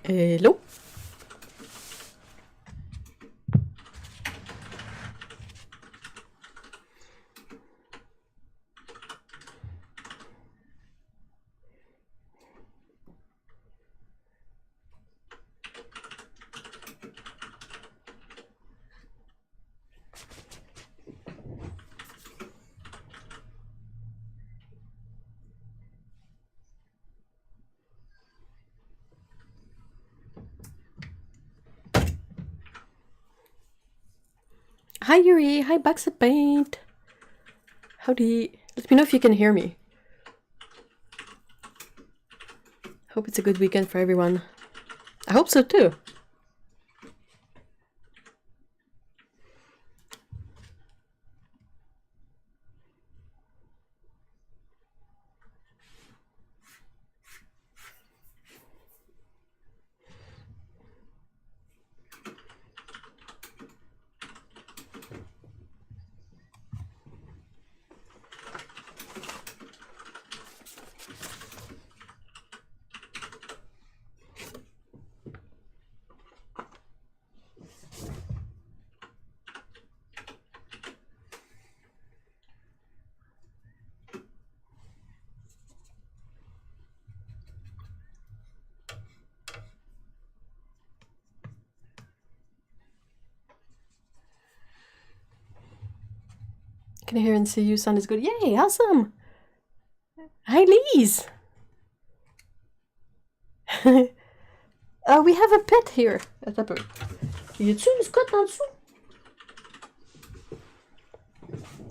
Hello. Hi Yuri, hi Bags of Paint. Howdy. Let me know if you can hear me. Hope it's a good weekend for everyone. I hope so too. Can hear and see you. Sound is good. Yay, awesome. Hi Lise. We have a pet here. Attends un peu. Y a-tu une scotte en dessous?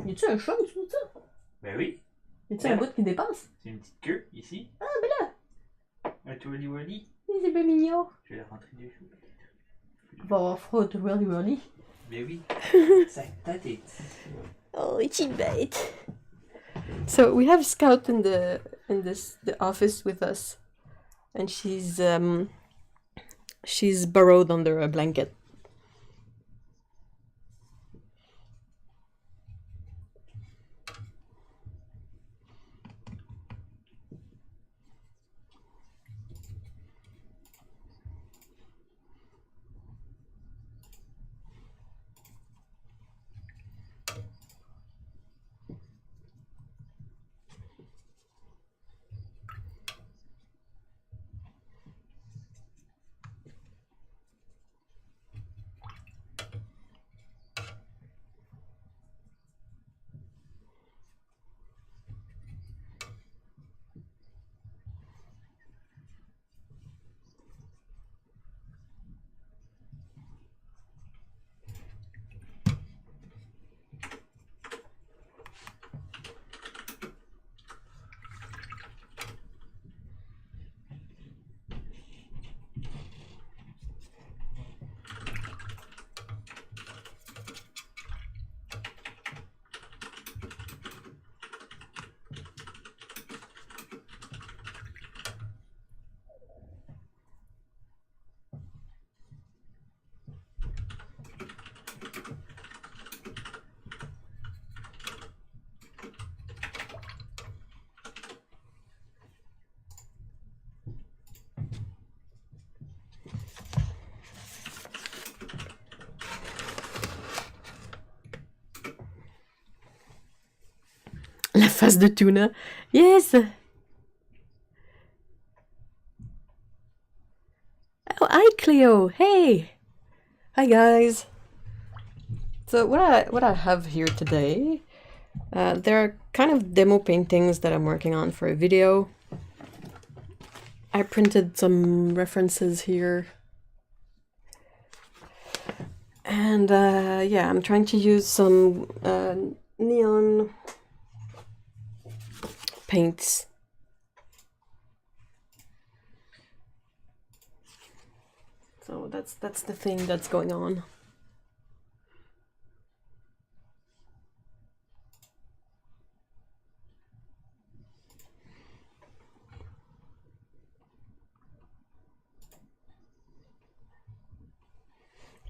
Y a-tu un chat en dessous de ça? Ben oui. Y a-tu un bout qui dépasse? C'est une petite queue ici. Ah, ben là! Un twirly whirly. C'est bien mignon. Je vais la rentrer dessus. Bon, on fera un twirly whirly. Ben oui. Sa tête est... Oh, it's a bite. So we have Scout in the office with us, and she's burrowed under a blanket. La face de Tuna. Yes. Oh, hi Cleo. Hey. Hi guys! So what I have here today, there are kind of demo paintings that I'm working on for a video. I printed some references here. And yeah, I'm trying to use some neon paints. So that's the thing that's going on.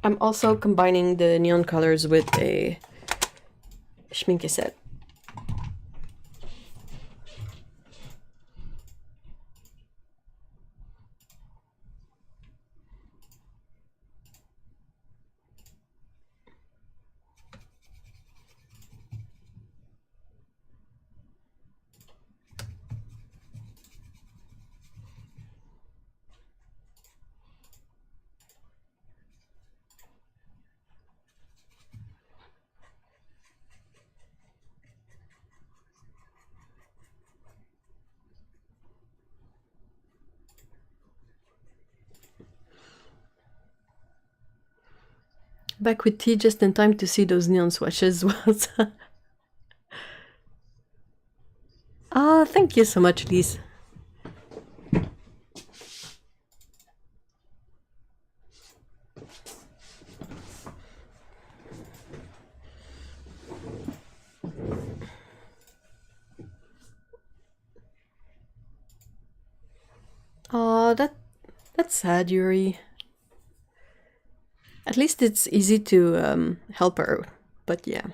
I'm also combining the neon colors with a schminke set. Back with tea just in time to see those neon swatches. Ah, thank you so much, Lise. Oh, that's sad, Yuri. At least it's easy to help her, but yeah.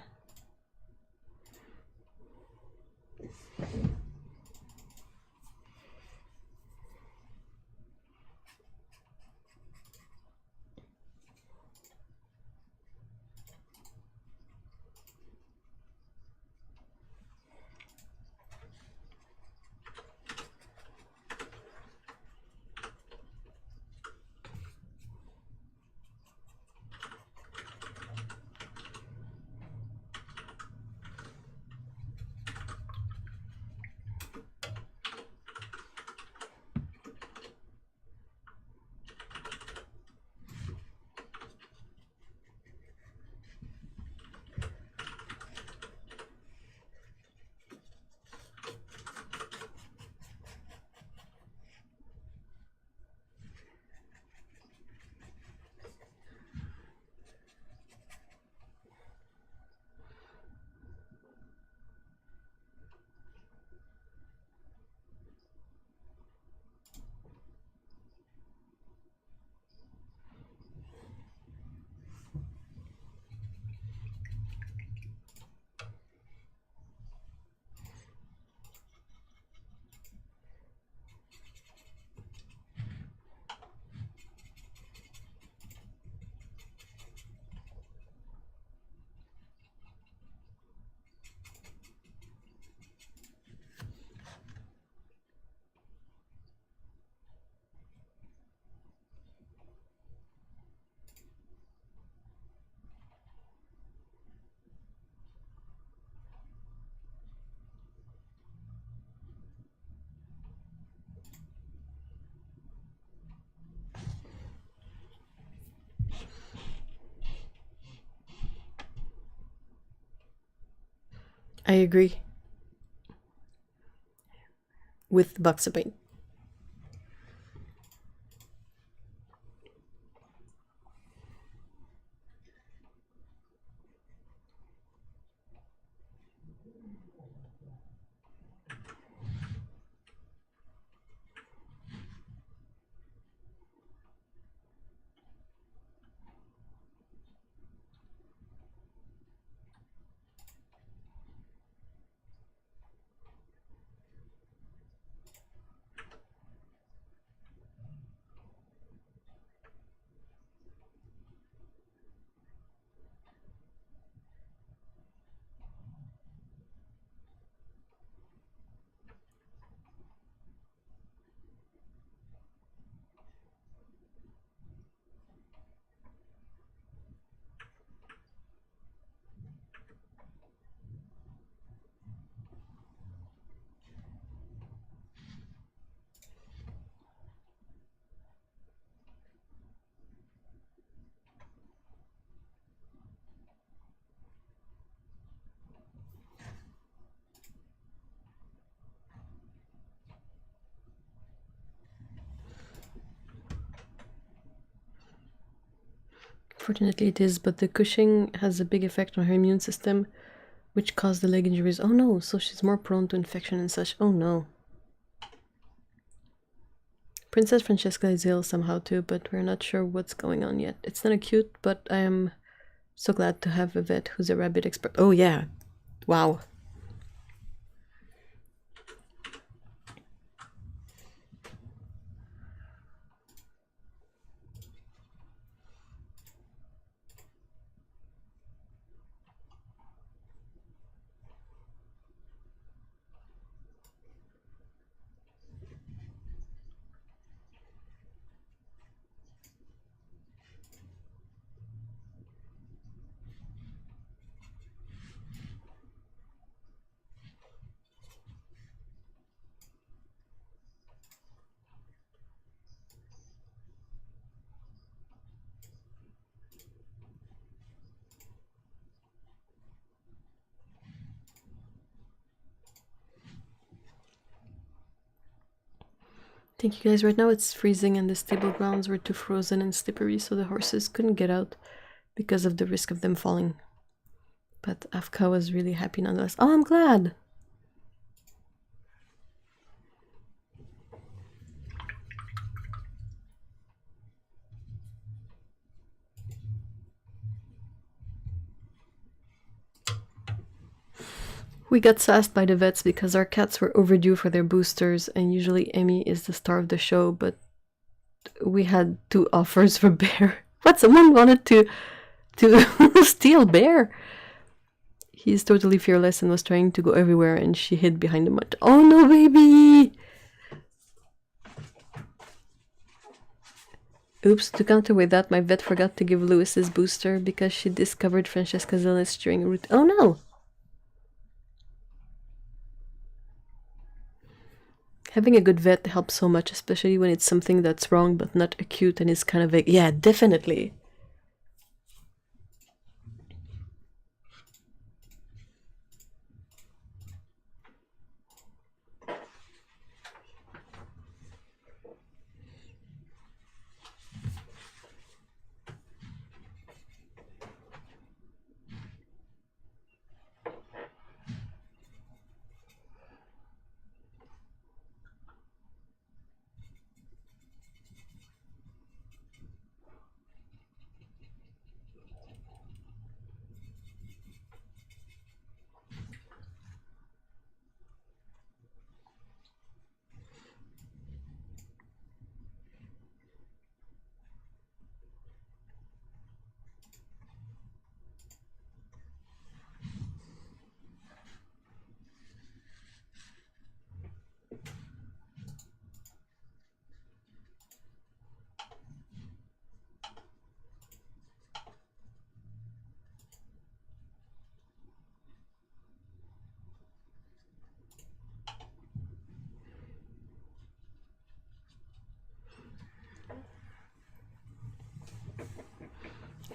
I agree. With box of paint. Fortunately it is, but the cushioning has a big effect on her immune system, which caused the leg injuries. Oh no, so she's more prone to infection and such. Oh no. Princess Francesca is ill somehow too, but we're not sure what's going on yet. It's not acute, but I am so glad to have a vet who's a rabbit expert. Oh yeah. Wow. Thank you guys. Right now it's freezing and the stable grounds were too frozen and slippery, so the horses couldn't get out because of the risk of them falling. But Afka was really happy nonetheless. Oh, I'm glad! We got sassed by the vets because our cats were overdue for their boosters, and usually Emmy is the star of the show, but we had 2 offers for Bear. What? Someone wanted to steal Bear? He's totally fearless and was trying to go everywhere, and she hid behind the mud. Oh no, baby! Oops, to counterweight that, my vet forgot to give Louis his booster because she discovered Francesca's illness during a route. Oh no! Having a good vet helps so much, especially when it's something that's wrong but not acute and is kind of vague. Yeah, definitely.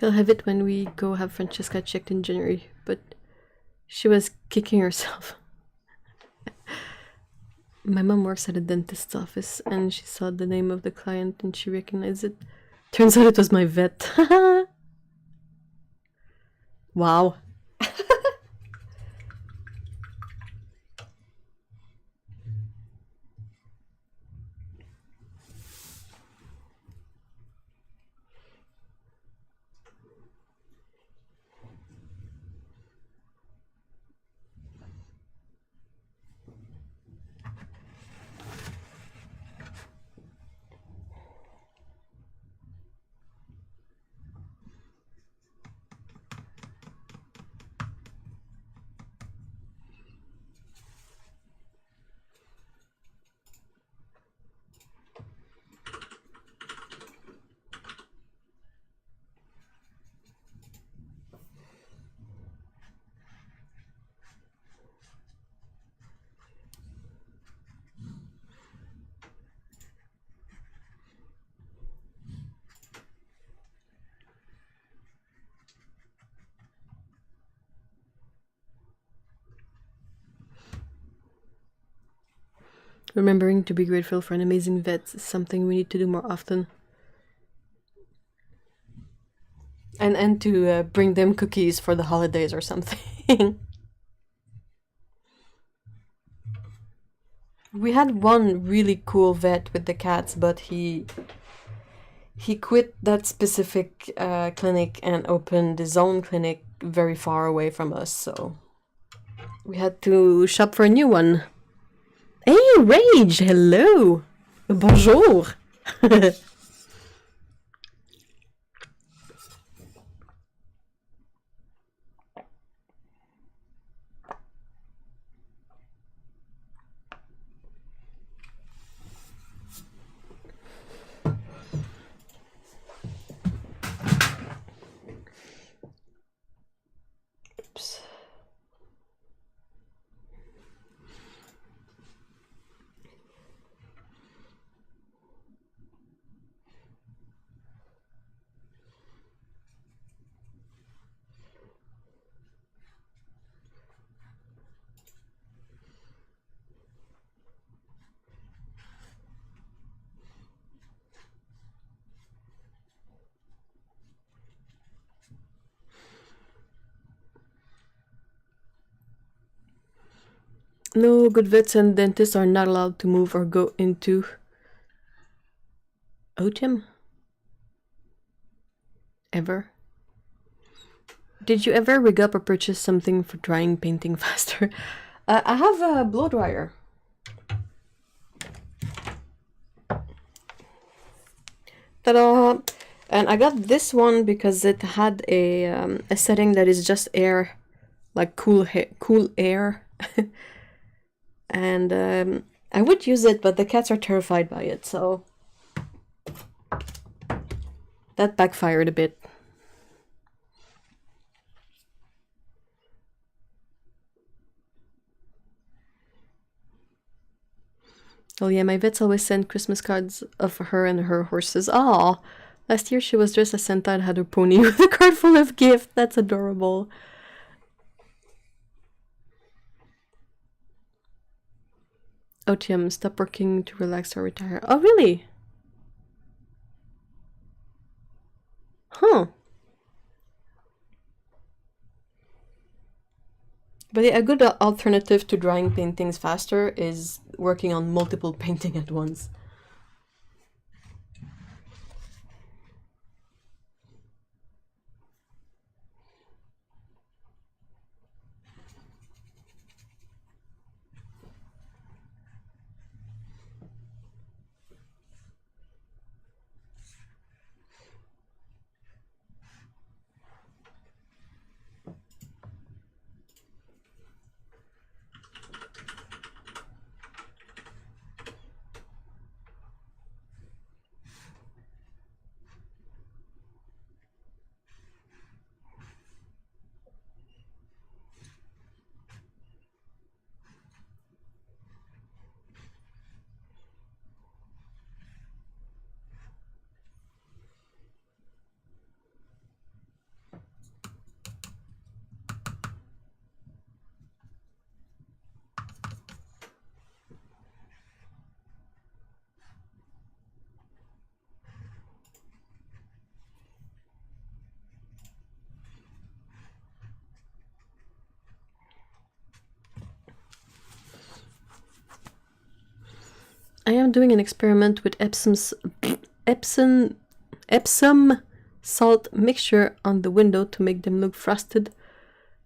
He'll have it when we go have Francesca checked in January, but she was kicking herself. My mom works at a dentist's office and she saw the name of the client and she recognized it. Turns out it was my vet. Wow. Remembering to be grateful for an amazing vet is something we need to do more often. and to bring them cookies for the holidays or something. We had one really cool vet with the cats, but he quit that specific clinic and opened his own clinic very far away from us, so we had to shop for a new one. Hey, Rage! Hello! Bonjour! Oops. No, good vets and dentists are not allowed to move or go into Otium? Ever? Did you ever rig up or purchase something for drying painting faster? I have a blow dryer. Ta-da! And I got this one because it had a setting that is just air, like cool air. And I would use it, but the cats are terrified by it, so that backfired a bit. Oh yeah, my vets always send Christmas cards of her and her horses. Aw, last year she was dressed as Santa and had her pony with a card full of gifts. That's adorable. Otium, stop working to relax or retire. Oh, really? Huh. But yeah, a good alternative to drying paintings faster is working on multiple painting at once. I am doing an experiment with Epsom salt mixture on the window to make them look frosted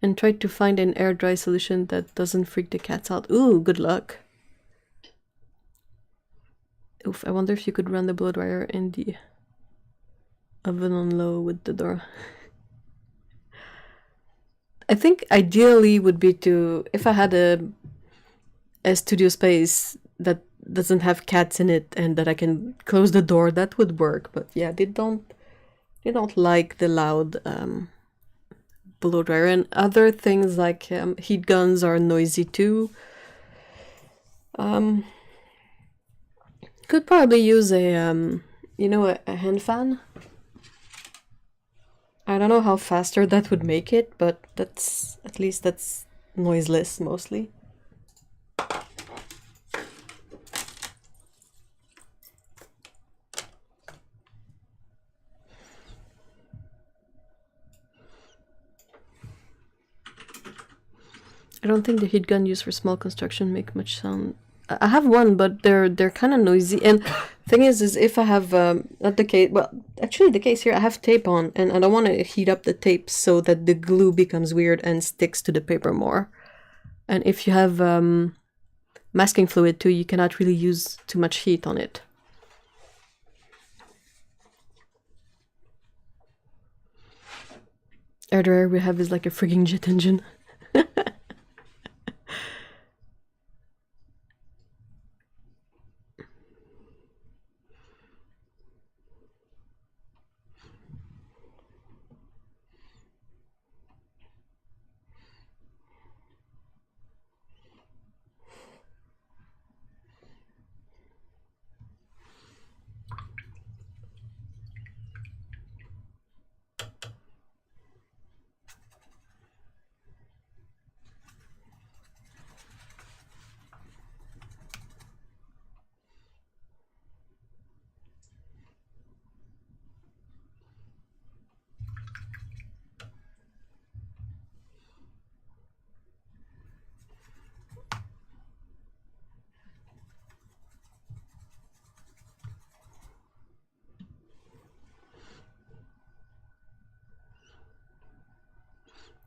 and try to find an air dry solution that doesn't freak the cats out. Ooh, good luck. Oof, I wonder if you could run the blow dryer in the oven on low with the door. I think ideally would be to, if I had a studio space that doesn't have cats in it and that I can close the door, that would work. But yeah, they don't like the loud blow dryer, and other things like heat guns are noisy too. Could probably use a a hand fan. I don't know how faster that would make it, but that's at least that's noiseless mostly. I don't think the heat gun used for small construction make much sound. I have one, but they're kind of noisy. And thing is if I have not the case, well, actually the case here, I have tape on, and I don't want to heat up the tape so that the glue becomes weird and sticks to the paper more. And if you have masking fluid too, you cannot really use too much heat on it. Air dryer we have is like a frigging jet engine.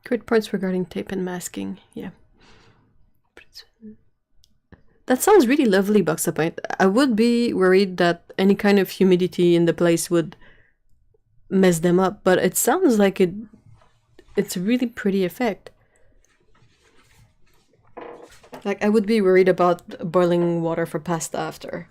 Great points regarding tape and masking. Yeah. That sounds really lovely, Boxapoint. I would be worried that any kind of humidity in the place would mess them up, but it sounds like it's a really pretty effect. Like, I would be worried about boiling water for pasta after.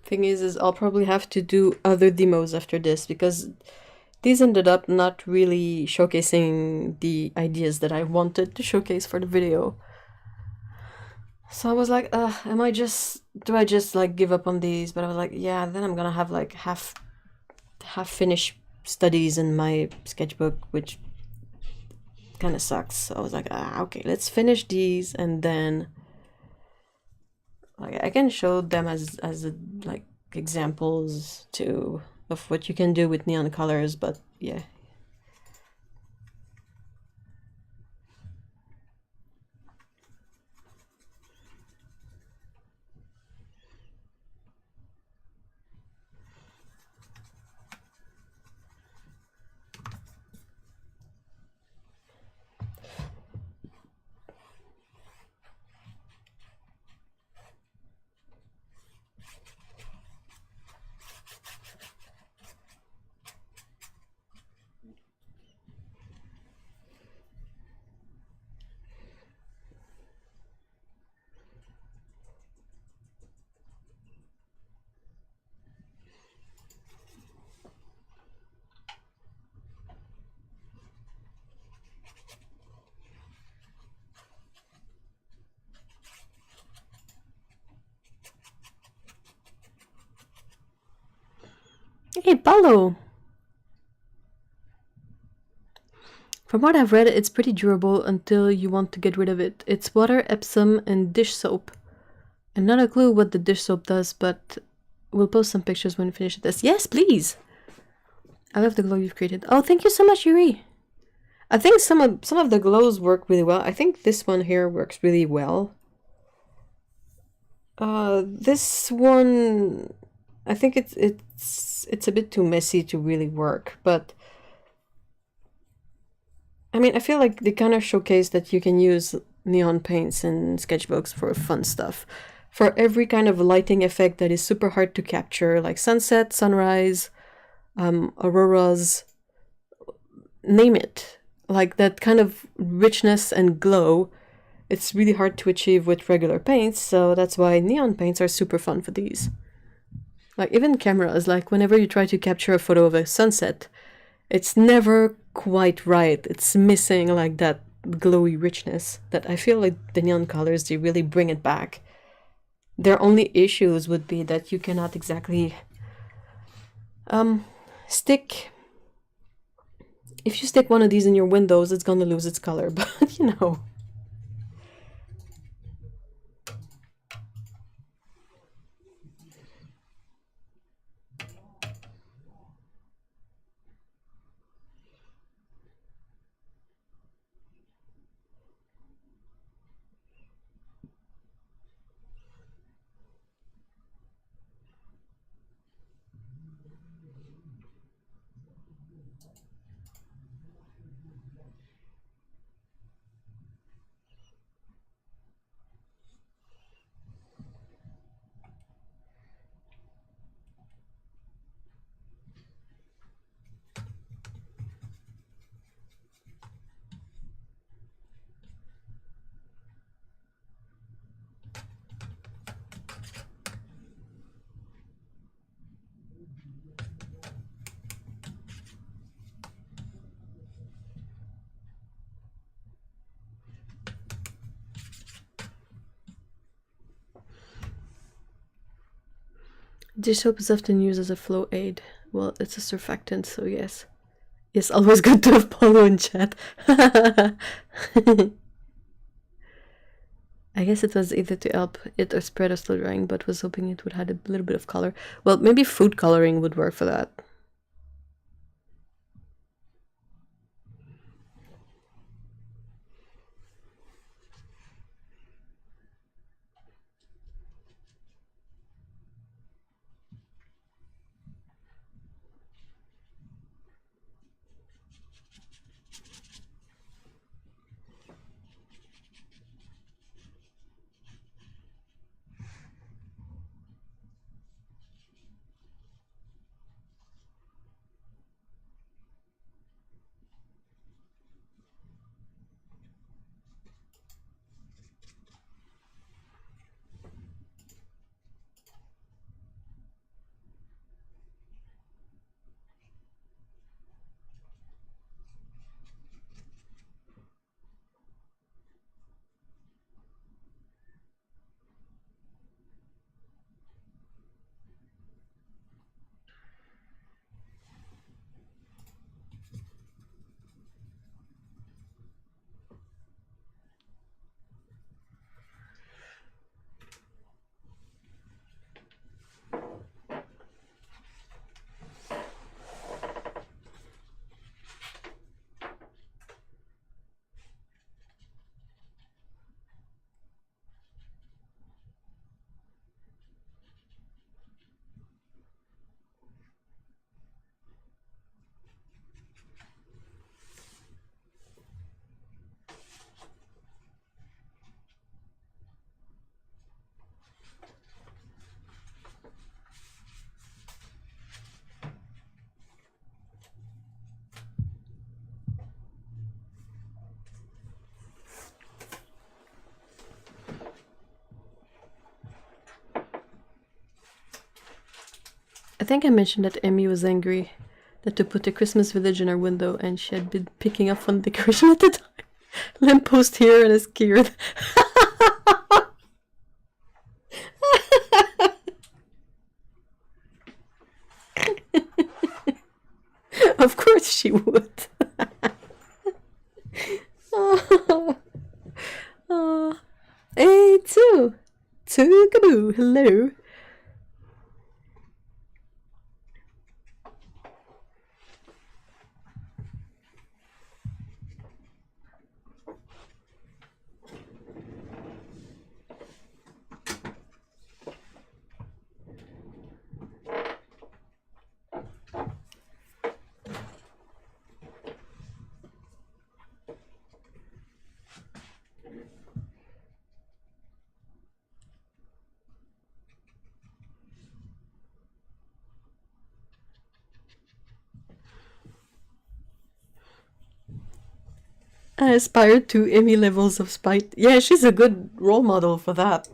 Thing is I'll probably have to do other demos after this, because these ended up not really showcasing the ideas that I wanted to showcase for the video. So I was like, do I just like give up on these? But I was like, yeah, then I'm gonna have like half finished studies in my sketchbook, which kind of sucks. So I was like, okay, let's finish these, and then like I can show them as like examples too of what you can do with neon colors. But yeah. Hey, Paulo! From what I've read, it's pretty durable until you want to get rid of it. It's water, Epsom, and dish soap. I'm not a clue what the dish soap does, but we'll post some pictures when we finish this. Yes, please! I love the glow you've created. Oh, thank you so much, Yuri! I think some of the glows work really well. I think this one here works really well. This one, I think it's a bit too messy to really work, but I mean, I feel like they kind of showcase that you can use neon paints and sketchbooks for fun stuff. For every kind of lighting effect that is super hard to capture, like sunset, sunrise, auroras, name it. Like that kind of richness and glow, it's really hard to achieve with regular paints, so that's why neon paints are super fun for these. Like even cameras, like whenever you try to capture a photo of a sunset, it's never quite right. It's missing like that glowy richness that I feel like the neon colors, they really bring it back. Their only issues would be that you cannot exactly stick. If you stick one of these in your windows, it's gonna lose its color, but you know. Dish soap is often used as a flow aid. Well, it's a surfactant, so yes. It's always good to have Paulo in chat. I guess it was either to help it or spread or slow drying, but was hoping it would have a little bit of color. Well, maybe food coloring would work for that. I think I mentioned that Emmy was angry that to put a Christmas village in her window and she had been picking up on decoration at the time. Lamppost here and is scared. Of course she would. Hey, too. Kaboo, hello. I aspire to Emmy levels of spite. Yeah, she's a good role model for that.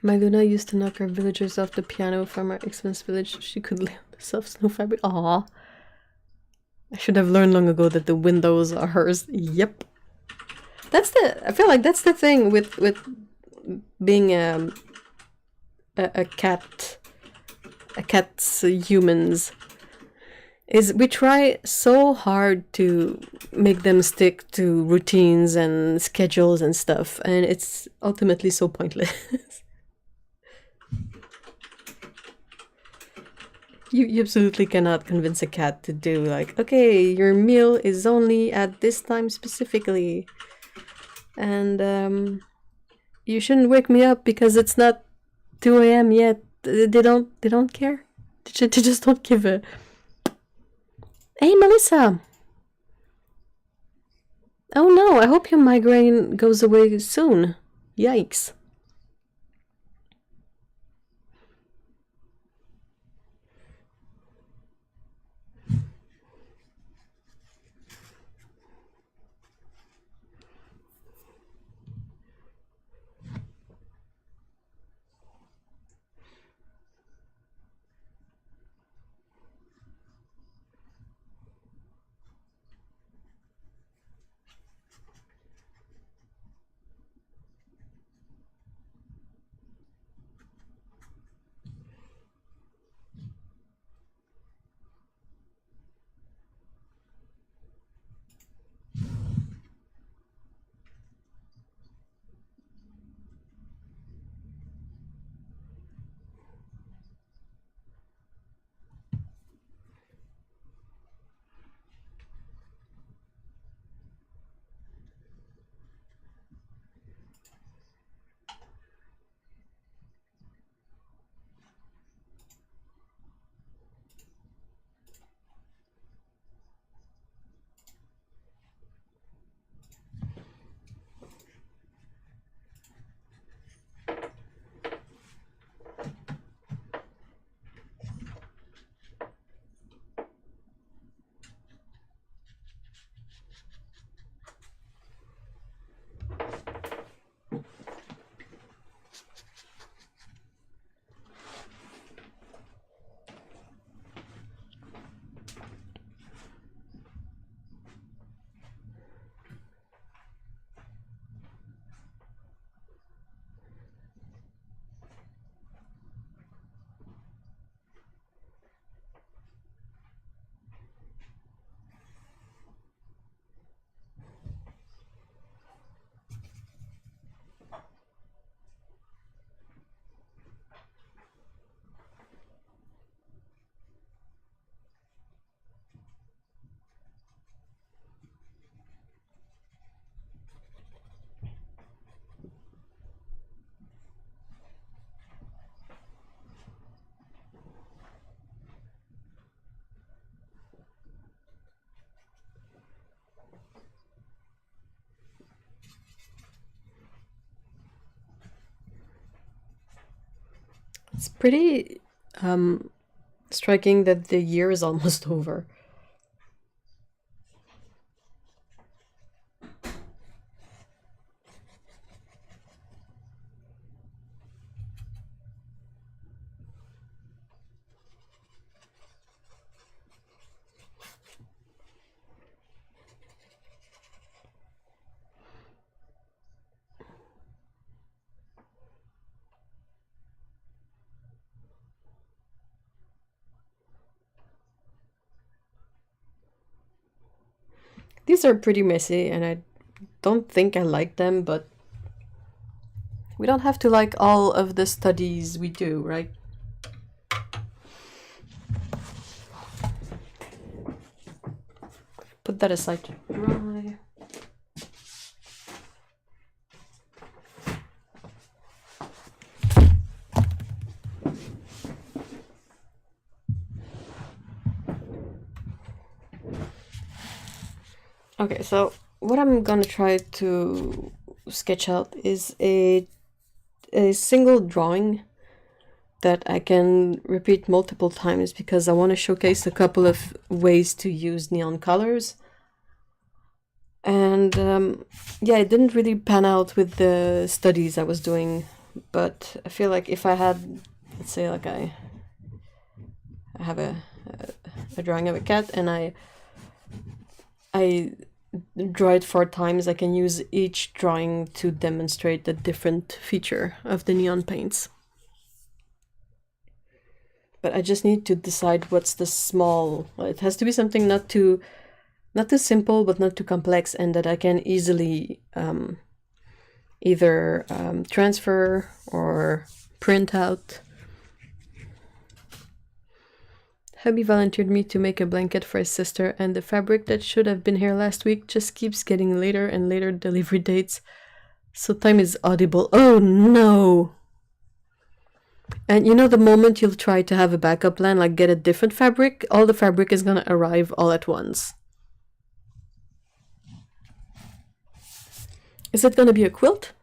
My Luna used to knock our villagers off the piano from our expense village. She could lay on the soft snow fabric. Aww. I should have learned long ago that the windows are hers. Yep. I feel like that's the thing with being a cat's humans, is we try so hard to make them stick to routines and schedules and stuff, and it's ultimately so pointless. You absolutely cannot convince a cat to do like, okay, your meal is only at this time specifically, and you shouldn't wake me up because it's not 2 a.m. yet. They don't care. They just don't give a. Hey, Melissa. Oh no, I hope your migraine goes away soon. Yikes. It's pretty striking that the year is almost over. These are pretty messy, and I don't think I like them, but we don't have to like all of the studies we do, right? Put that aside to dry. Okay, so what I'm gonna try to sketch out is a single drawing that I can repeat multiple times because I want to showcase a couple of ways to use neon colors. And yeah, it didn't really pan out with the studies I was doing, but I feel like if I had, let's say, like I have a drawing of a cat and I draw it 4 times, I can use each drawing to demonstrate a different feature of the neon paints. But I just need to decide what's the small. It has to be something not too simple, but not too complex, and that I can easily either transfer or print out. Hubby volunteered me to make a blanket for his sister, and the fabric that should have been here last week just keeps getting later and later delivery dates. So time is audible. Oh no! And you know, the moment you'll try to have a backup plan, like get a different fabric, all the fabric is gonna arrive all at once. Is it gonna be a quilt?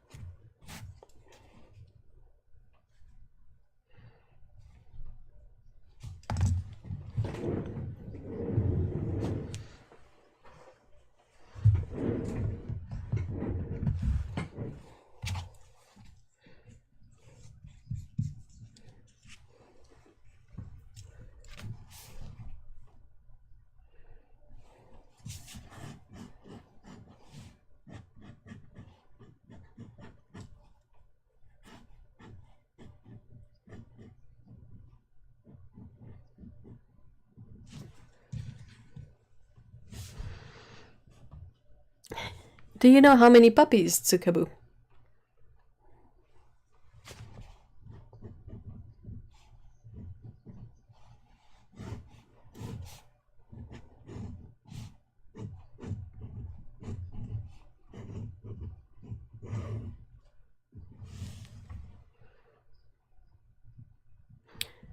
Do you know how many puppies, Tsukabu?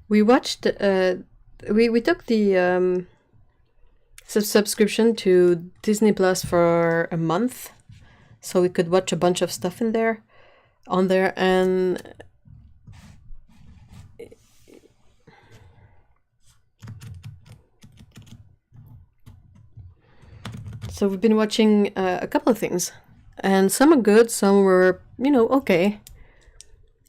We watched, we took the subscription to Disney Plus for a month, so we could watch a bunch of stuff on there, and so we've been watching a couple of things, and some are good, some were, you know, okay.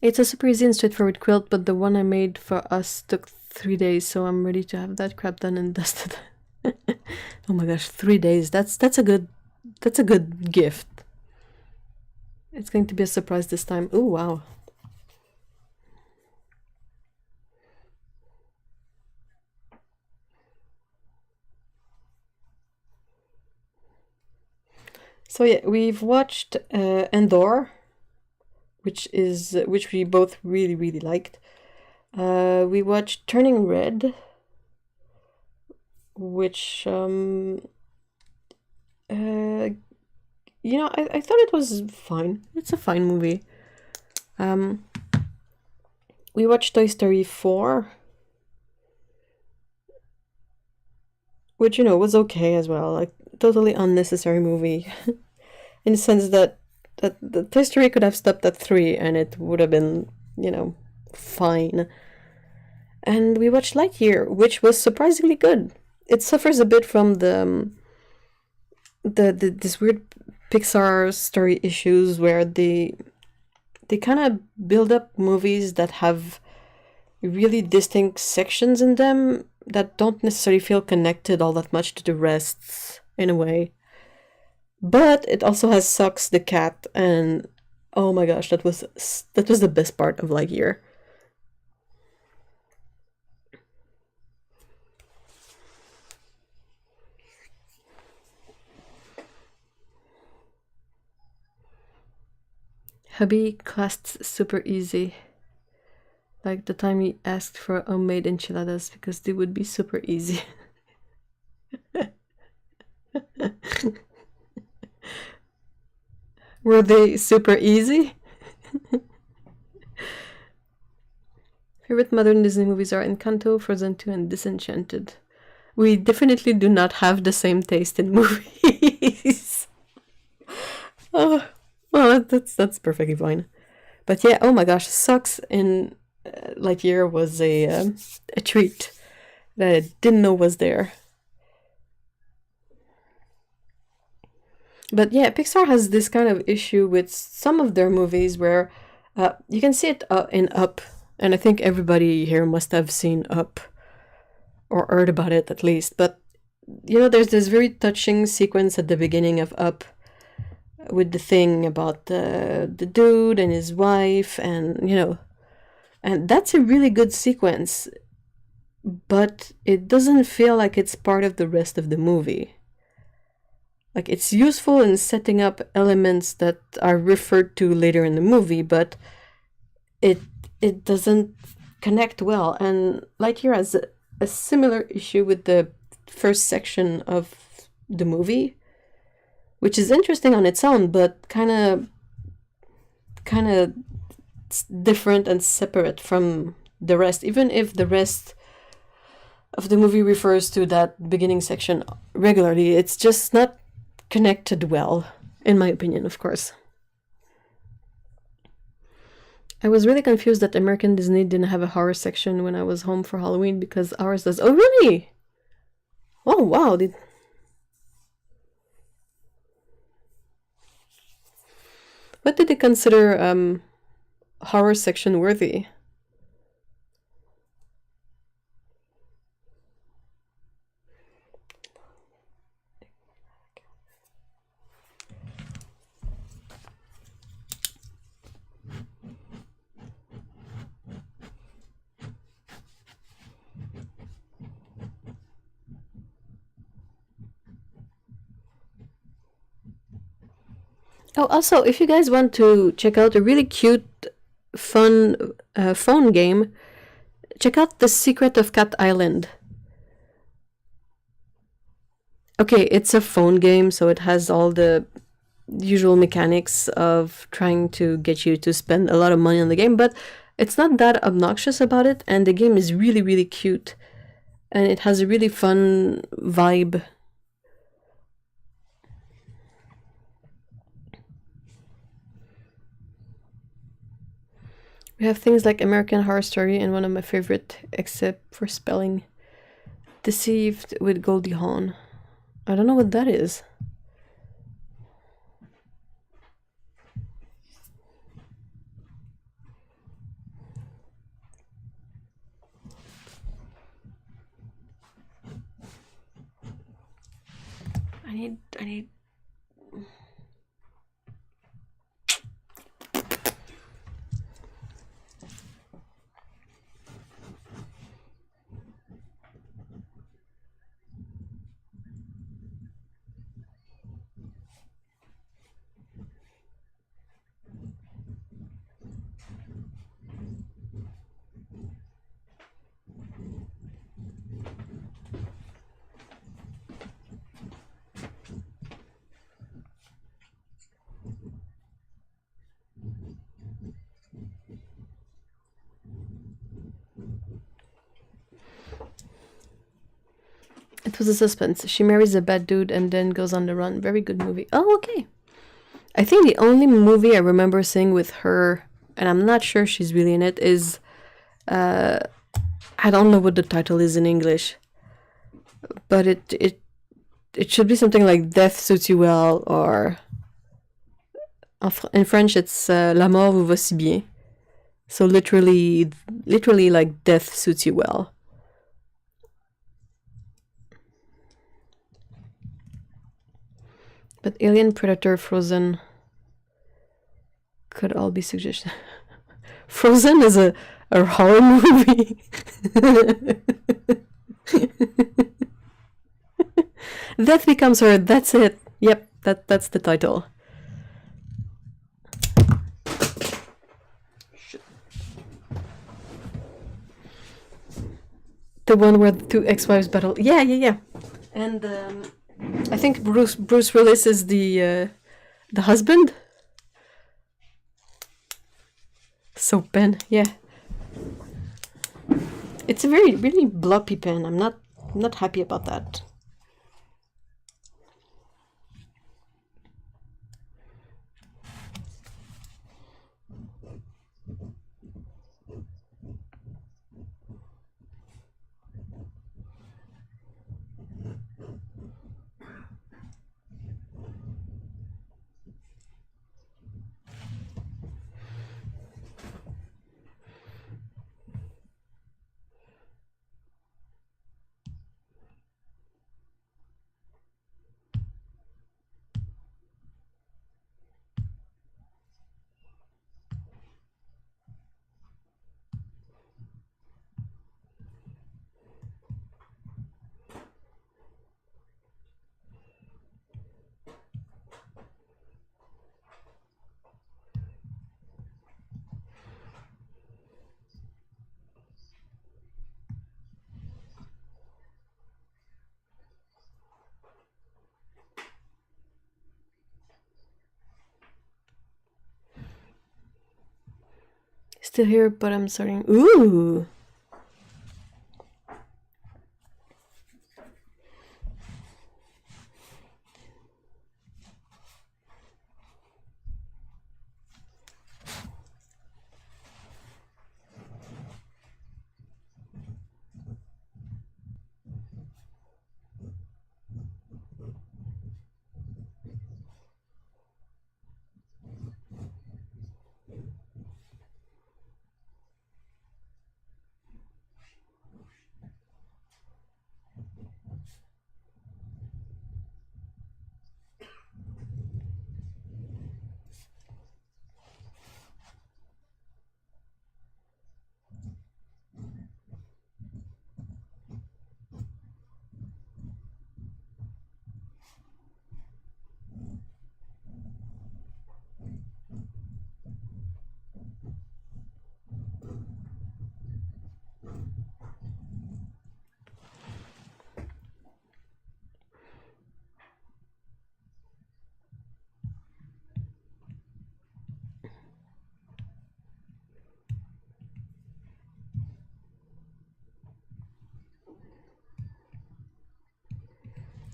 It's a super easy and straightforward quilt, but the one I made for us took 3 days, so I'm ready to have that crap done and dusted. Oh my gosh, 3 days. That's a good gift. It's going to be a surprise this time. Oh wow. So yeah, we've watched Endor, which we both really liked. We watched Turning Red, which you know, I thought it was fine. It's a fine movie. We watched Toy Story 4, which, you know, was okay as well. Like, totally unnecessary movie. In the sense that the Toy Story could have stopped at 3 and it would have been, you know, fine. And we watched Lightyear, which was surprisingly good. It suffers a bit from the this weird Pixar story issues where they kind of build up movies that have really distinct sections in them that don't necessarily feel connected all that much to the rest in a way. But it also has Socks the cat, and oh my gosh, that was the best part of Lightyear. Hubby classed super easy. Like the time he asked for homemade enchiladas because they would be super easy. Were they super easy? Favorite modern Disney movies are Encanto, Frozen 2, and Disenchanted. We definitely do not have the same taste in movies. Oh, well, that's perfectly fine. But yeah, oh my gosh, Socks in Lightyear was a treat that I didn't know was there. But yeah, Pixar has this kind of issue with some of their movies where you can see it in Up, and I think everybody here must have seen Up or heard about it at least. But you know, there's this very touching sequence at the beginning of Up with the thing about the dude and his wife, and you know, and that's a really good sequence, but it doesn't feel like it's part of the rest of the movie. Like, it's useful in setting up elements that are referred to later in the movie, but it doesn't connect well. And Lightyear has a similar issue with the first section of the movie, which is interesting on its own, but kind of different and separate from the rest, even if the rest of the movie refers to that beginning section regularly. It's just not connected well, in my opinion, of course. I was really confused that American Disney didn't have a horror section when I was home for Halloween, because ours does. Oh, really? Oh, wow. What did they consider horror section worthy? Oh, also, if you guys want to check out a really cute, fun phone game, check out The Secret of Cat Island. Okay, it's a phone game, so it has all the usual mechanics of trying to get you to spend a lot of money on the game, but it's not that obnoxious about it, and the game is really, really cute. And it has a really fun vibe. We have things like American Horror Story and one of my favorite, except for spelling, Deceived with Goldie Hawn. I don't know what that is. I need It was a suspense. She marries a bad dude and then goes on the run. Very good movie. Oh, okay. I think the only movie I remember seeing with her, and I'm not sure she's really in it, is I don't know what the title is in English, but it should be something like Death Suits You Well, or in French it's La mort vous va si bien. So literally like Death Suits You Well. But Alien, Predator, Frozen could all be suggestions. Frozen is a horror movie. Death Becomes Her, that's it. Yep, that's the title. The one where the two ex-wives battle. Yeah, yeah, yeah. And I think Bruce Willis is the husband. So pen, yeah. It's a really bloppy pen. I'm not happy about that. Still here, but I'm starting. Ooh.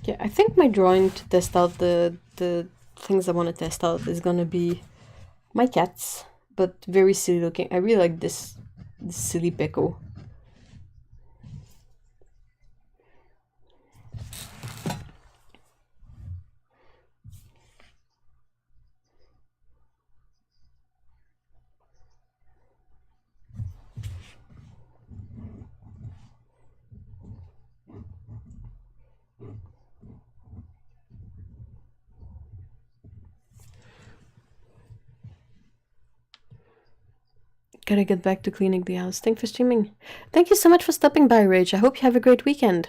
Yeah, I think my drawing to test out the things I want to test out is gonna be my cats, but very silly looking. I really like this silly Peko. Gotta get back to cleaning the house. Thanks for streaming. Thank you so much for stopping by, Rage. I hope you have a great weekend.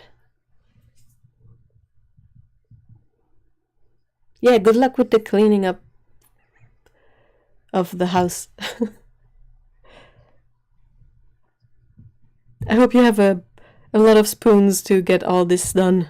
Yeah, good luck with the cleaning up of the house. I hope you have a lot of spoons to get all this done.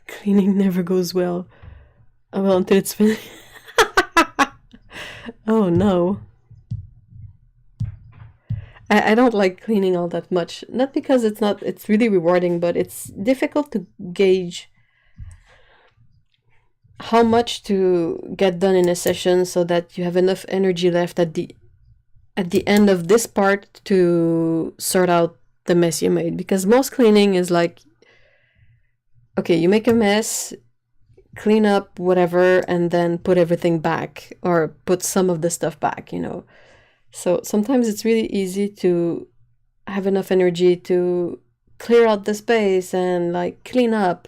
Cleaning never goes well. Oh, well, until it's finished. Oh no. I don't like cleaning all that much. Not because it's really rewarding, but it's difficult to gauge how much to get done in a session so that you have enough energy left at the end of this part to sort out the mess you made. Because most cleaning is like okay, you make a mess, clean up whatever, and then put everything back, or put some of the stuff back, you know. So sometimes it's really easy to have enough energy to clear out the space and like clean up,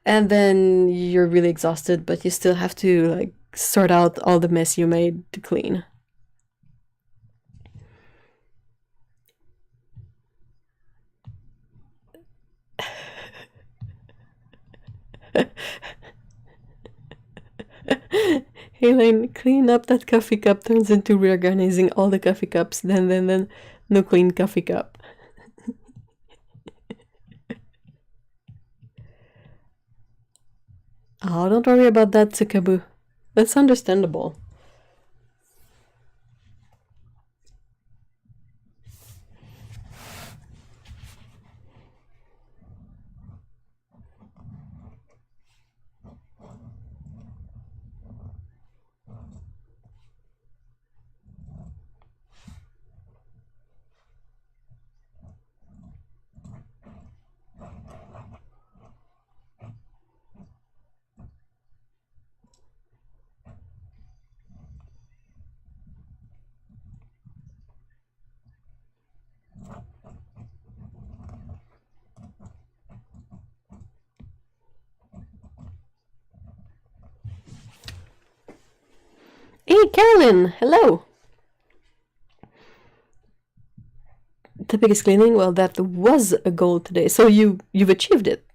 and then you're really exhausted, but you still have to like sort out all the mess you made to clean. Elaine, clean up that coffee cup turns into reorganizing all the coffee cups, then no clean coffee cup. Oh, don't worry about that, Tsukabu. That's understandable. Hey, Carolyn! Hello! The biggest cleaning? Well, that was a goal today, so you've achieved it.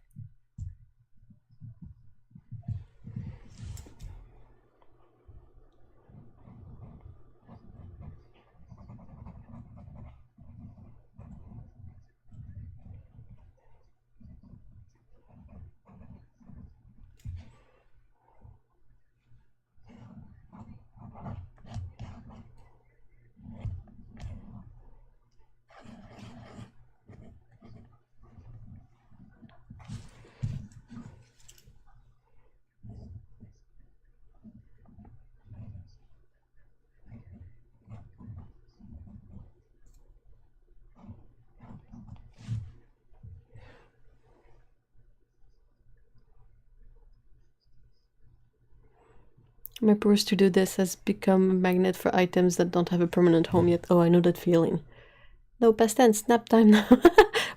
My purse to do this has become a magnet for items that don't have a permanent home yet. Oh, I know that feeling. No, past tense, nap time now.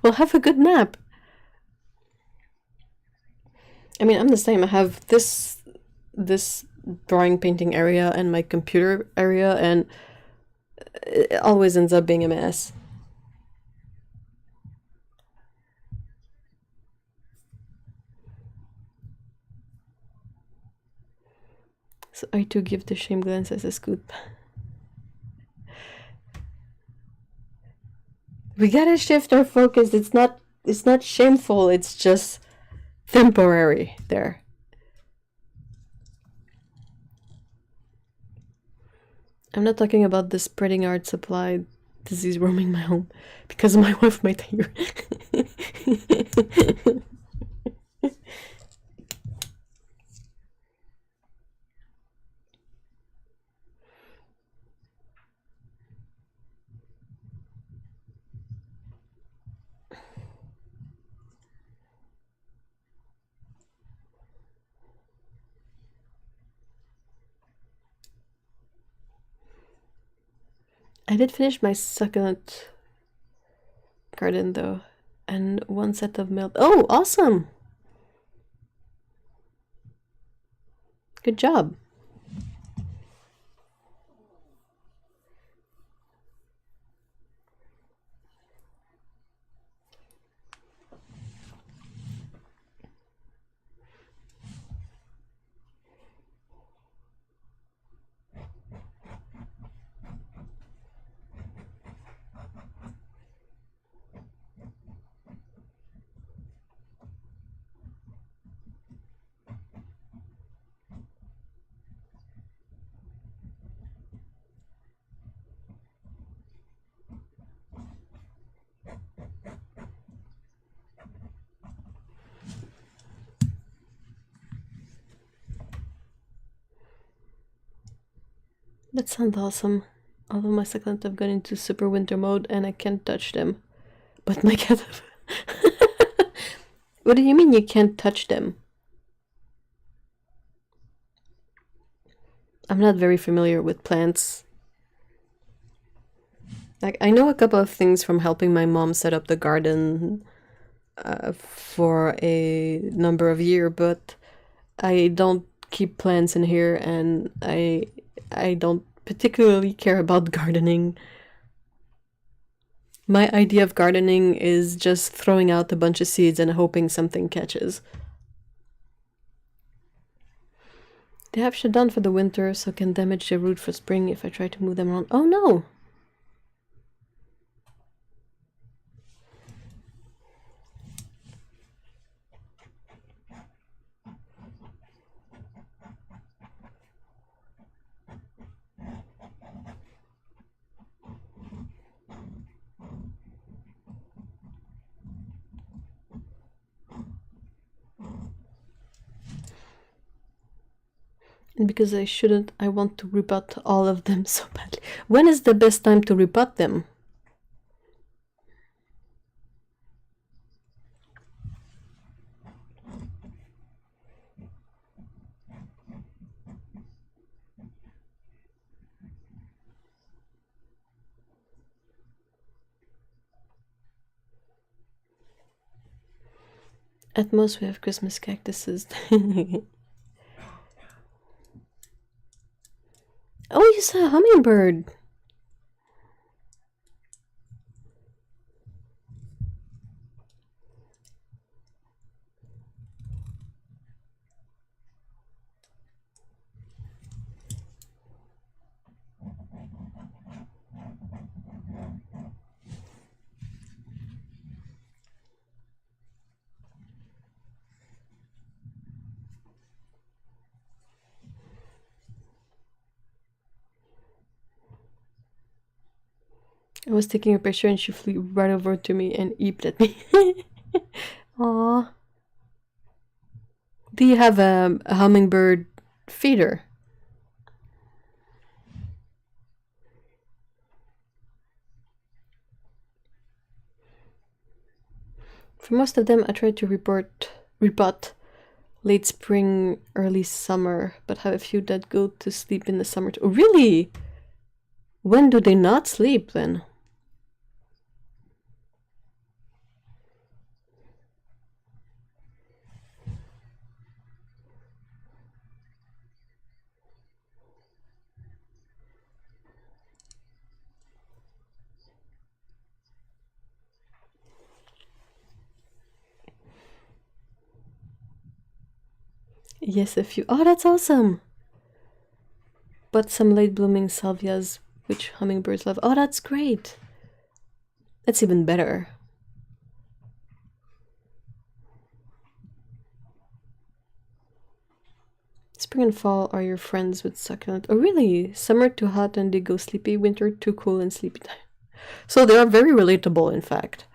Well, have a good nap. I mean, I'm the same. I have this drawing painting area and my computer area, and it always ends up being a mess. So I too give the shame glance as a scoop. We gotta shift our focus. It's not shameful, it's just temporary there. I'm not talking about the spreading art supply disease roaming my home, because my wife might hear. I did finish my succulent garden though, and one set of milk. Oh, awesome! Good job. That sounds awesome. All of my succulents have gone into super winter mode and I can't touch them. But my cat... What do you mean you can't touch them? I'm not very familiar with plants. Like, I know a couple of things from helping my mom set up the garden for a number of years, but I don't keep plants in here, and I don't particularly care about gardening. My idea of gardening is just throwing out a bunch of seeds and hoping something catches. They have shut down for the winter, so can damage the root for spring if I try to move them around. Oh no! And because I shouldn't, I want to repot all of them so badly. When is the best time to repot them? At most we have Christmas cactuses. Oh, you saw a hummingbird! I was taking a picture and she flew right over to me and eeped at me. Aww. Do you have a hummingbird feeder? For most of them, I try to repot late spring, early summer, but have a few that go to sleep in the summer too. Oh, really? When do they not sleep then? Yes, a few. Oh, that's awesome! But some late blooming salvias, which hummingbirds love. Oh, that's great! That's even better. Spring and fall are your friends with succulent. Oh, really? Summer too hot and they go sleepy. Winter too cool and sleepy time. So they are very relatable, in fact.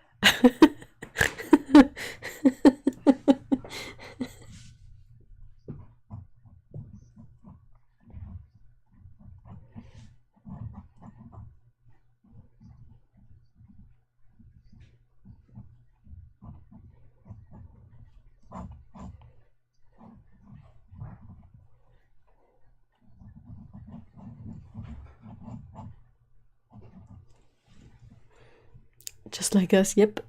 Just like us, yep.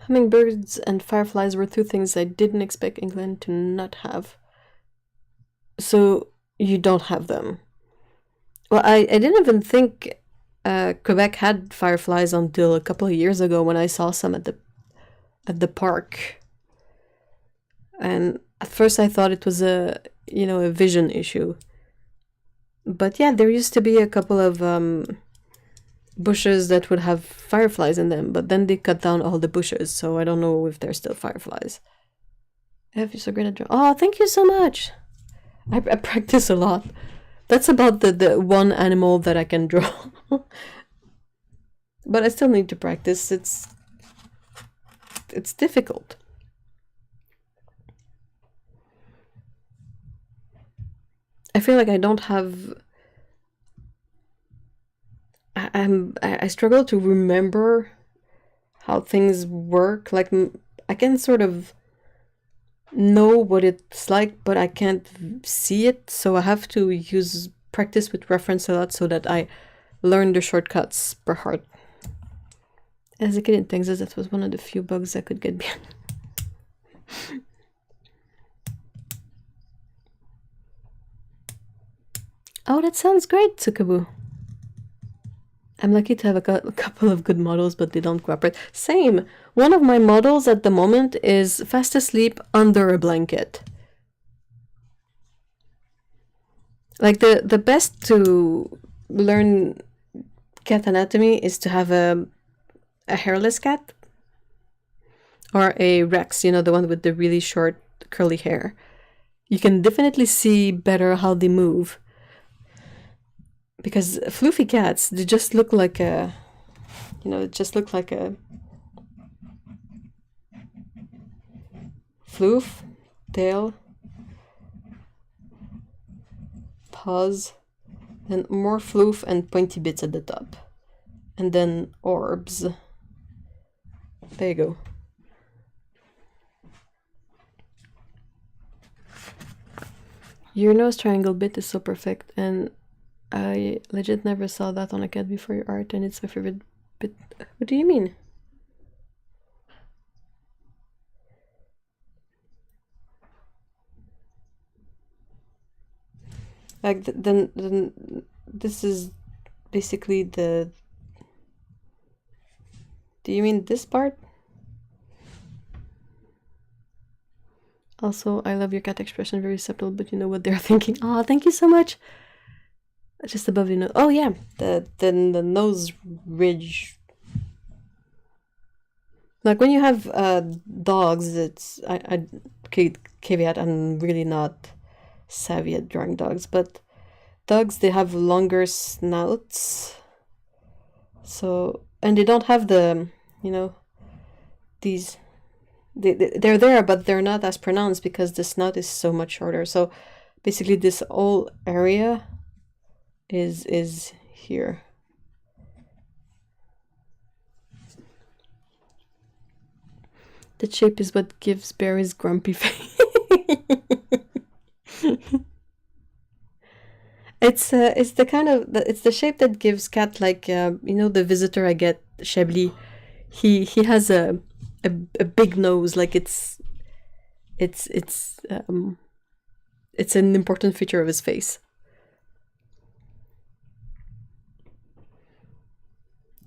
Hummingbirds and fireflies were two things I didn't expect England to not have. So you don't have them. Well, I didn't even think Quebec had fireflies until a couple of years ago when I saw some at the park. And at first I thought it was a vision issue. But yeah, there used to be a couple of bushes that would have fireflies in them, but then they cut down all the bushes, so I don't know if there's still fireflies. Have you so great at drawing? Oh, thank you so much! I practice a lot. That's about the one animal that I can draw. But I still need to practice. It's difficult. I feel like I don't have. I struggle to remember how things work. Like I can sort of know what it's like, but I can't see it. So I have to use practice with reference a lot so that I learn the shortcuts per heart. As a kid in Texas, that was one of the few bugs I could get behind. Oh, that sounds great, Tsukabu. I'm lucky to have a couple of good models, but they don't cooperate. Same. One of my models at the moment is fast asleep under a blanket. Like the best to learn cat anatomy is to have a hairless cat. Or a Rex, you know, the one with the really short curly hair. You can definitely see better how they move. Because floofy cats, they just look like a, you know, just look like a floof, tail, paws, and more floof and pointy bits at the top. And then orbs. There you go. Your nose triangle bit is so perfect, and I legit never saw that on a cat before your art, and it's my favorite bit. What do you mean? Like, then this is basically the... Do you mean this part? Also, I love your cat expression, very subtle, but you know what they're thinking. Oh, thank you so much. Just above the nose. Oh yeah, the nose ridge. Like when you have dogs, it's caveat. I'm really not savvy at drawing dogs, but dogs, they have longer snouts. So, and they don't have the, you know, these. They're there, but they're not as pronounced because the snout is so much shorter. So basically this whole area is here. The shape is what gives Barry's grumpy face. It's the kind of it's the shape that gives cat like you know, the visitor I get, Chablis. He has a big nose, like it's an important feature of his face.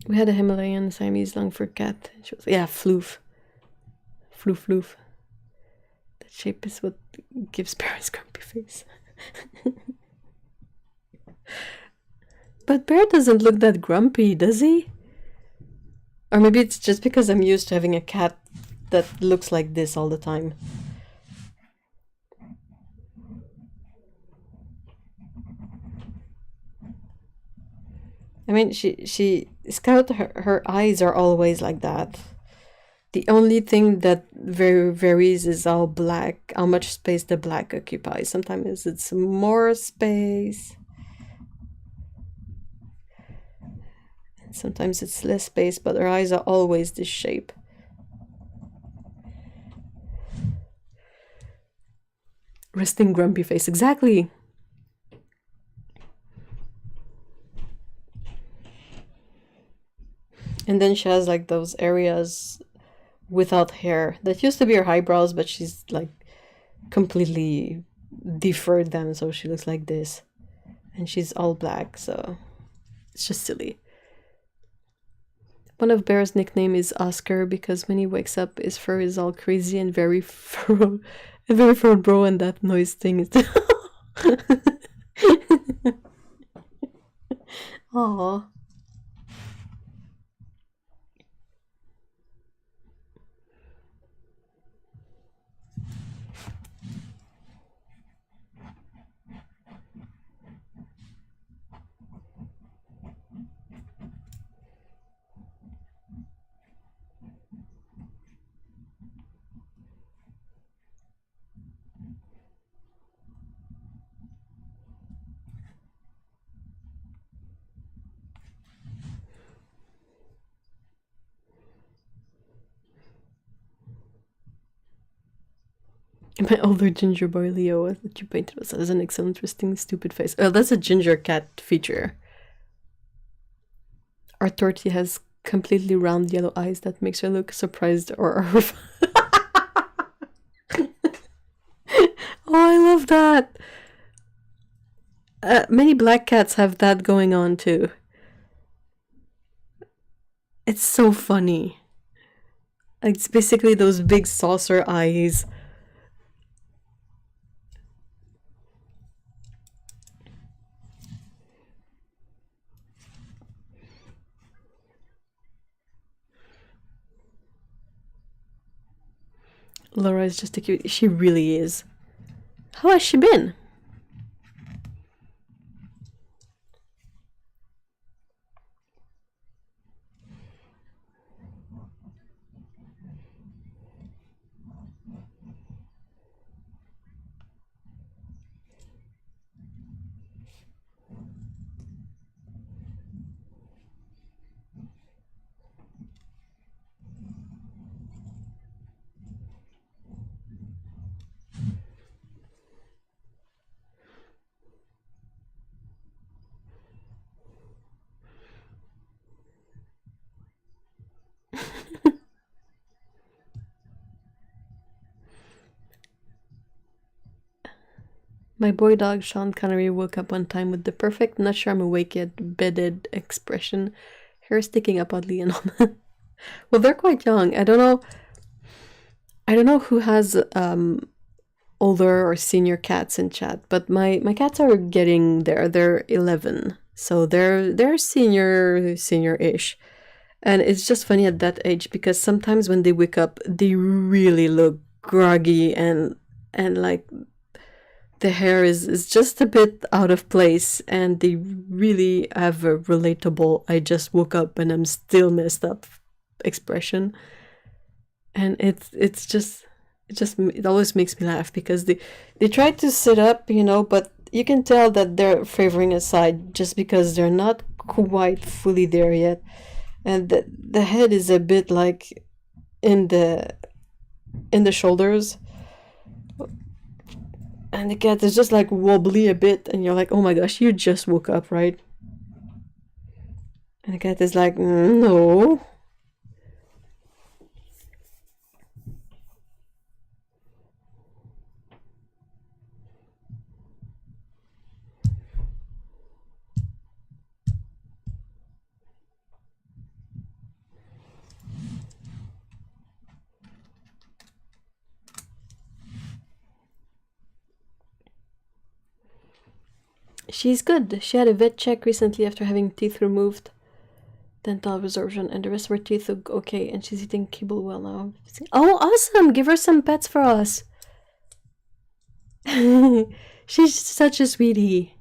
We had a Himalayan Siamese long-furred cat. She was, yeah, floof. Floof. That shape is what gives Bear's grumpy face. But Bear doesn't look that grumpy, does he? Or maybe it's just because I'm used to having a cat that looks like this all the time. I mean, she Scout, her eyes are always like that. The only thing that varies is how much space the black occupies. Sometimes it's more space. Sometimes it's less space, but her eyes are always this shape. Resting grumpy face, exactly. And then she has like those areas without hair that used to be her eyebrows, but she's like completely deferred them, so she looks like this. And she's all black, so it's just silly. One of Bear's nickname is Oscar because when he wakes up, his fur is all crazy and very furrowed, bro, and that noise thing is. Aww. My older ginger boy Leo that you painted was has an excellent, interesting, stupid face. Oh, that's a ginger cat feature. Our Torty has completely round yellow eyes that makes her look surprised or Oh, I love that. Many black cats have that going on too. It's so funny. It's basically those big saucer eyes. Laura is just a cute. She really is. How has she been? My boy dog Sean Connery woke up one time with the perfect "not sure I'm awake yet" bedded expression, hair sticking up oddly and all. Well, they're quite young. I don't know who has older or senior cats in chat, but my cats are getting there. They're 11, so they're senior-ish. And it's just funny at that age because sometimes when they wake up, they really look groggy and like the hair is just a bit out of place, and they really have a relatable "I just woke up and I'm still messed up" expression. And it always makes me laugh because they try to sit up, but you can tell that they're favoring a side just because they're not quite fully there yet. And the head is a bit like in the shoulders, and the cat is just like wobbly a bit, and you're like, oh my gosh, you just woke up, right? And the cat is like, no. She's good. She had a vet check recently after having teeth removed, dental resorption, and the rest of her teeth look okay, and she's eating kibble well now. Oh, awesome! Give her some pets for us. She's such a sweetie.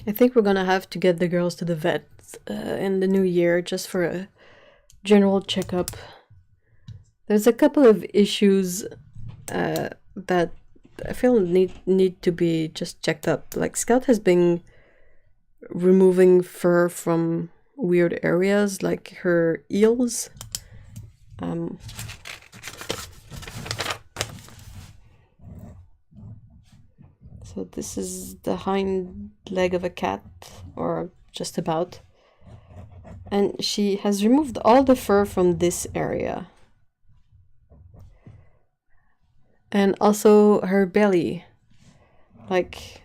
I think we're gonna have to get the girls to the vet in the new year just for a general checkup. There's a couple of issues that I feel need to be just checked up. Like Scout has been removing fur from weird areas, like her eels. So this is the hind leg of a cat, or just about. And she has removed all the fur from this area. And also her belly. Like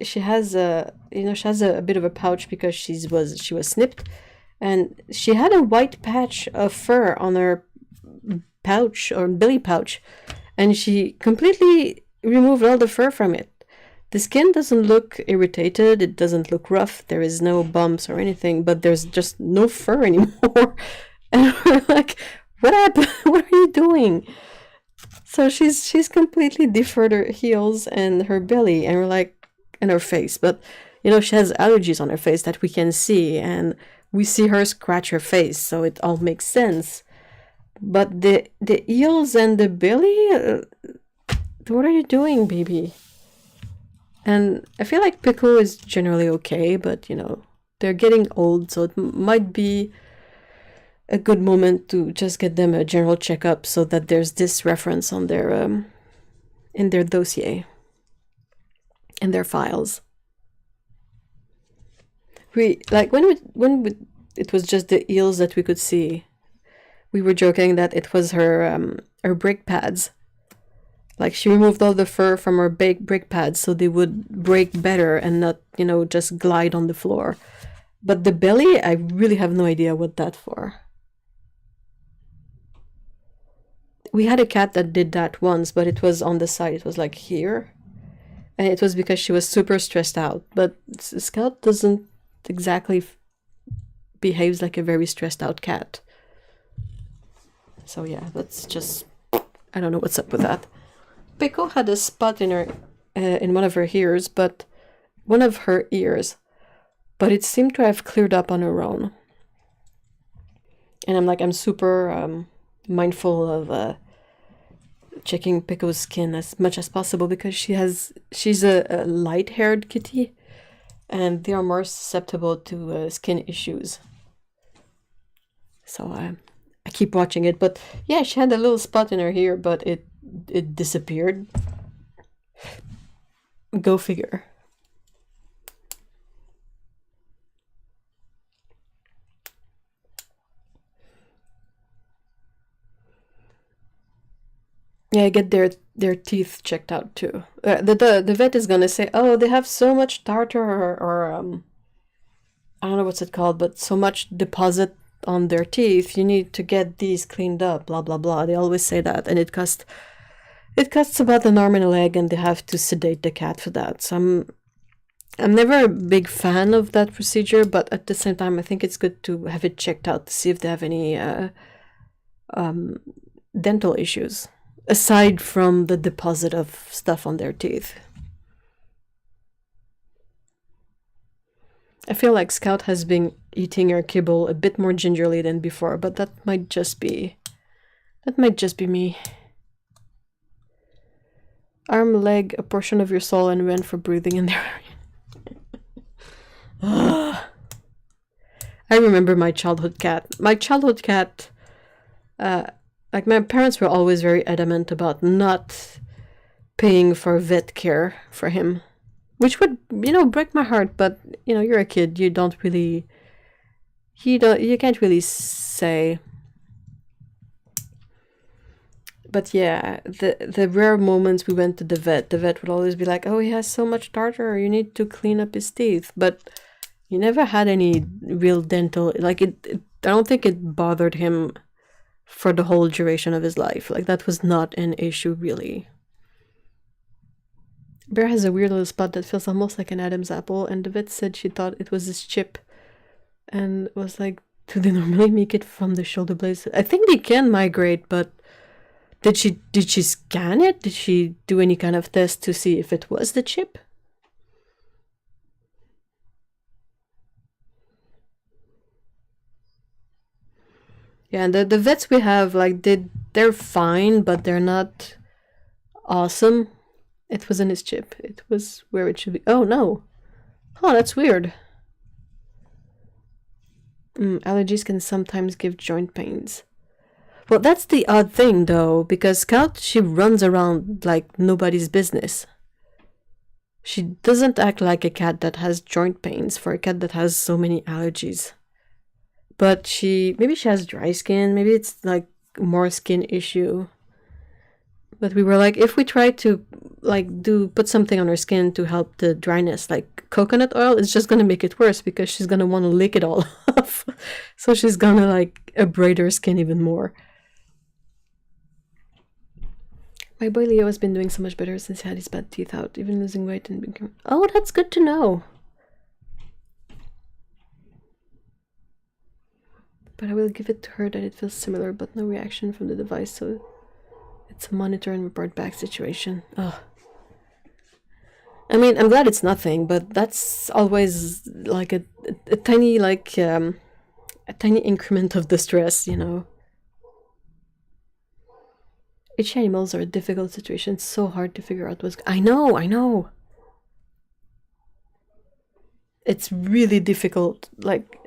she has a, she has a bit of a pouch because she was snipped. and she had a white patch of fur on her pouch or belly pouch, and she completely removed all the fur from it. The skin doesn't look irritated, it doesn't look rough, there is no bumps or anything, but there's just no fur anymore. And we're like, what happened? What are you doing? So she's completely deferred her heels and her belly, and we're like, and her face. But you know, she has allergies on her face that we can see, and we see her scratch her face, so it all makes sense. But the eels and the belly, what are you doing, baby? And I feel like Pickle is generally okay, but you know, they're getting old, so it might be a good moment to just get them a general checkup so that there's this reference on their in their dossier, in their files. We like when it was just the eels that we could see. We were joking that it was her brake pads. Like she removed all the fur from her brake pads so they would brake better and not, you know, just glide on the floor. But the belly, I really have no idea what that's for. We had a cat that did that once, but it was on the side. It was like here. And it was because she was super stressed out. But Scout doesn't exactly behaves like a very stressed out cat. So yeah, that's just, I don't know what's up with that. Pico had a spot in her, in one of her ears, but it seemed to have cleared up on her own. And I'm super mindful of checking Pico's skin as much as possible because she's a light-haired kitty, and they are more susceptible to skin issues. So I keep watching it, but yeah, she had a little spot in her ear, but it disappeared. Go figure. Yeah, I get their teeth checked out too. The vet is gonna say, oh, they have so much tartar or I don't know what's it called, but so much deposit on their teeth. You need to get these cleaned up. Blah blah blah. They always say that, and it costs about an arm and a leg, and they have to sedate the cat for that. So I'm never a big fan of that procedure, but at the same time, I think it's good to have it checked out to see if they have any dental issues, aside from the deposit of stuff on their teeth. I feel like Scout has been eating her kibble a bit more gingerly than before, but that might just be me. Arm, leg, a portion of your soul, and rent for breathing in there. I remember my childhood cat. Like my parents were always very adamant about not paying for vet care for him, which would, break my heart. But you're a kid. You can't really say. But yeah, the rare moments we went to the vet would always be like, "Oh, he has so much tartar. You need to clean up his teeth." But he never had any real dental. Like I don't think it bothered him for the whole duration of his life. Like that was not an issue really. Bear has a weird little spot that feels almost like an Adam's apple, and the vet said she thought it was his chip, and was like, "Do they normally make it from the shoulder blades?" I think they can migrate, but did she scan it? Did she do any kind of test to see if it was the chip? Yeah, and the vets we have, like, they're fine, but they're not awesome. It wasn't his chip. It was where it should be. Oh, no. Oh, that's weird. Allergies can sometimes give joint pains. Well, that's the odd thing, though, because Scout, she runs around like nobody's business. She doesn't act like a cat that has joint pains for a cat that has so many allergies. But maybe she has dry skin, maybe it's like more skin issue. But we were like, if we try to like put something on her skin to help the dryness, like coconut oil, it's just gonna make it worse because she's gonna want to lick it all off. So she's gonna like abrade her skin even more. My boy Leo has been doing so much better since he had his bad teeth out, even losing weight and becoming... Oh, that's good to know. But I will give it to her that it feels similar, but no reaction from the device, so it's a monitor and report back situation. Ugh. I mean, I'm glad it's nothing, but that's always like a tiny, like, a tiny increment of distress, you know. Itchy animals are a difficult situation. It's so hard to figure out what's... I know! It's really difficult. Like,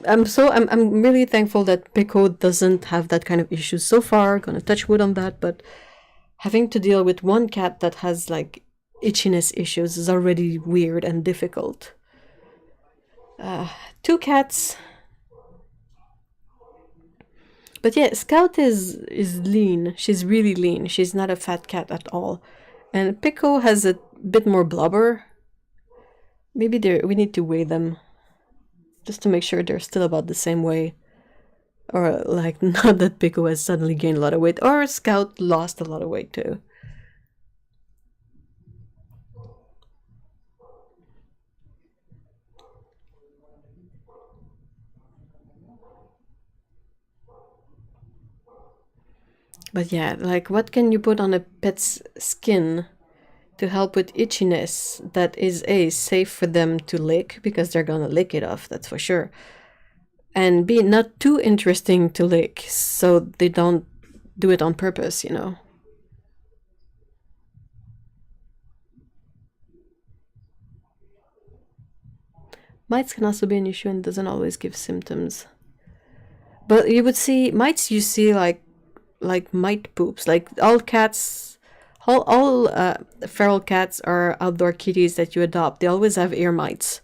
I'm really thankful that Pico doesn't have that kind of issue so far. Gonna touch wood on that, but having to deal with one cat that has, like, itchiness issues is already weird and difficult. 2 cats... But yeah, Scout is lean. She's really lean. She's not a fat cat at all. And Pico has a bit more blubber. Maybe we need to weigh them. Just to make sure they're still about the same way. Or like, not that Pico has suddenly gained a lot of weight. Or Scout lost a lot of weight too. But yeah, like, what can you put on a pet's skin to help with itchiness that is A, safe for them to lick, because they're gonna lick it off, that's for sure. And B, not too interesting to lick, so they don't do it on purpose, you know. Mites can also be an issue and doesn't always give symptoms. But you would see, mites you see like mite poops. Like all cats, all feral cats or outdoor kitties that you adopt, they always have ear mites.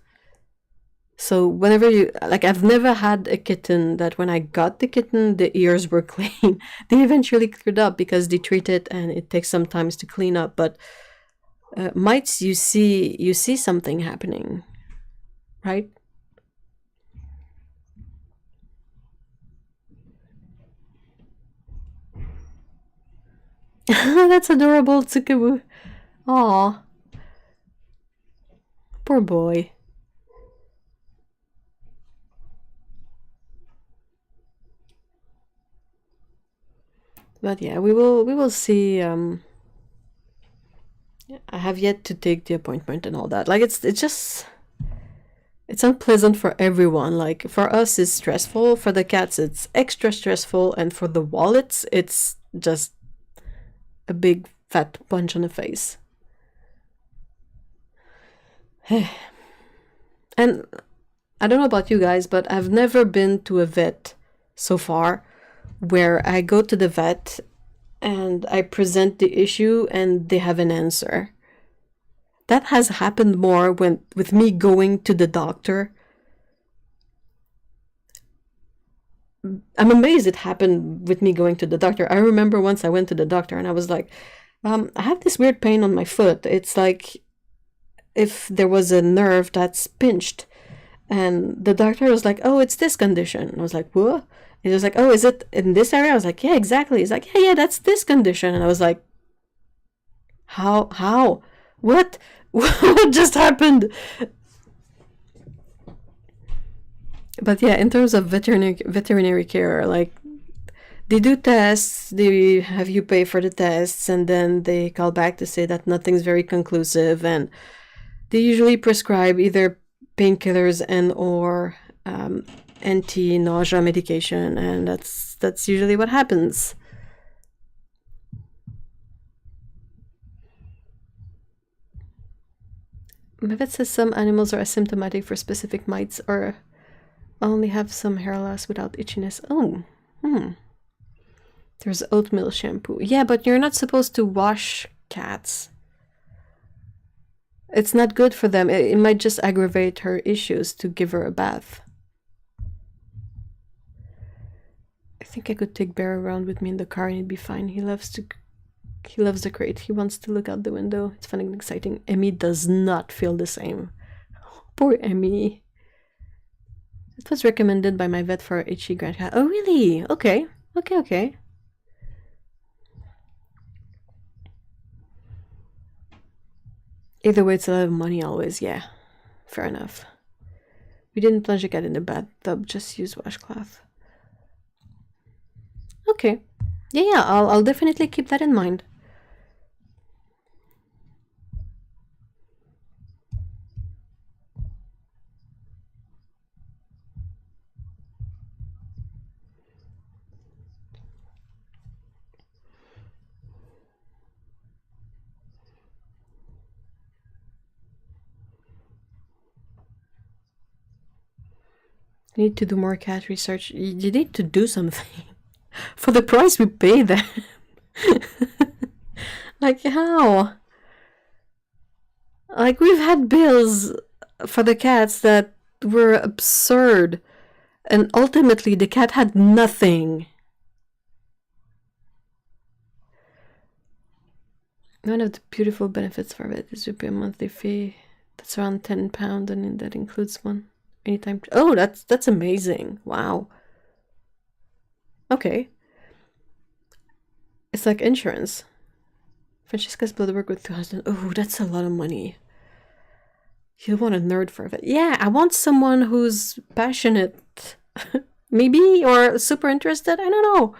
So whenever you, like, I've never had a kitten that when I got the kitten, the ears were clean. They eventually cleared up because they treat it and it takes some time to clean up. But mites, you see something happening, right? That's adorable, Tsukabu. Aw. Poor boy. But yeah, we will see. I have yet to take the appointment and all that. Like, it's unpleasant for everyone. Like, for us it's stressful, for the cats it's extra stressful, and for the wallets it's just a big fat punch on the face. And I don't know about you guys, but I've never been to a vet so far where I go to the vet and I present the issue and they have an answer. That has happened more with me going to the doctor. I'm amazed it happened with me going to the doctor. I remember once I went to the doctor and I was like, I have this weird pain on my foot. It's like if there was a nerve that's pinched. And the doctor was like, oh, it's this condition. I was like, what? And he was like, oh, is it in this area? I was like, yeah, exactly. He's like, yeah, that's this condition. And I was like, how? What? What just happened? But yeah, in terms of veterinary care, like, they do tests, they have you pay for the tests, and then they call back to say that nothing's very conclusive, and they usually prescribe either painkillers and or anti-nausea medication, and that's usually what happens. My vet says some animals are asymptomatic for specific mites or only have some hair loss without itchiness. Oh, There's oatmeal shampoo. Yeah, but you're not supposed to wash cats. It's not good for them. It might just aggravate her issues to give her a bath. I think I could take Bear around with me in the car and he'd be fine. He loves to He loves the crate. He wants to look out the window. It's fun and exciting. Emmy does not feel the same. Poor Emmy. It was recommended by my vet for itchy grand cat. Oh, really? Okay. Okay. Either way, it's a lot of money always. Yeah. Fair enough. We didn't plunge the cat in the bathtub, just use washcloth. Okay. Yeah, I'll definitely keep that in mind. You need to do more cat research. You need to do something. For the price we pay them. Like, how? Like, we've had bills for the cats that were absurd. And ultimately, the cat had nothing. One of the beautiful benefits for it is we pay a monthly fee. That's around £10, and that includes one anytime. Oh, that's amazing! Wow. Okay. It's like insurance. Francesca's blood work with 2,000. Oh, that's a lot of money. You want a nerd for it? Yeah, I want someone who's passionate, maybe, or super interested. I don't know.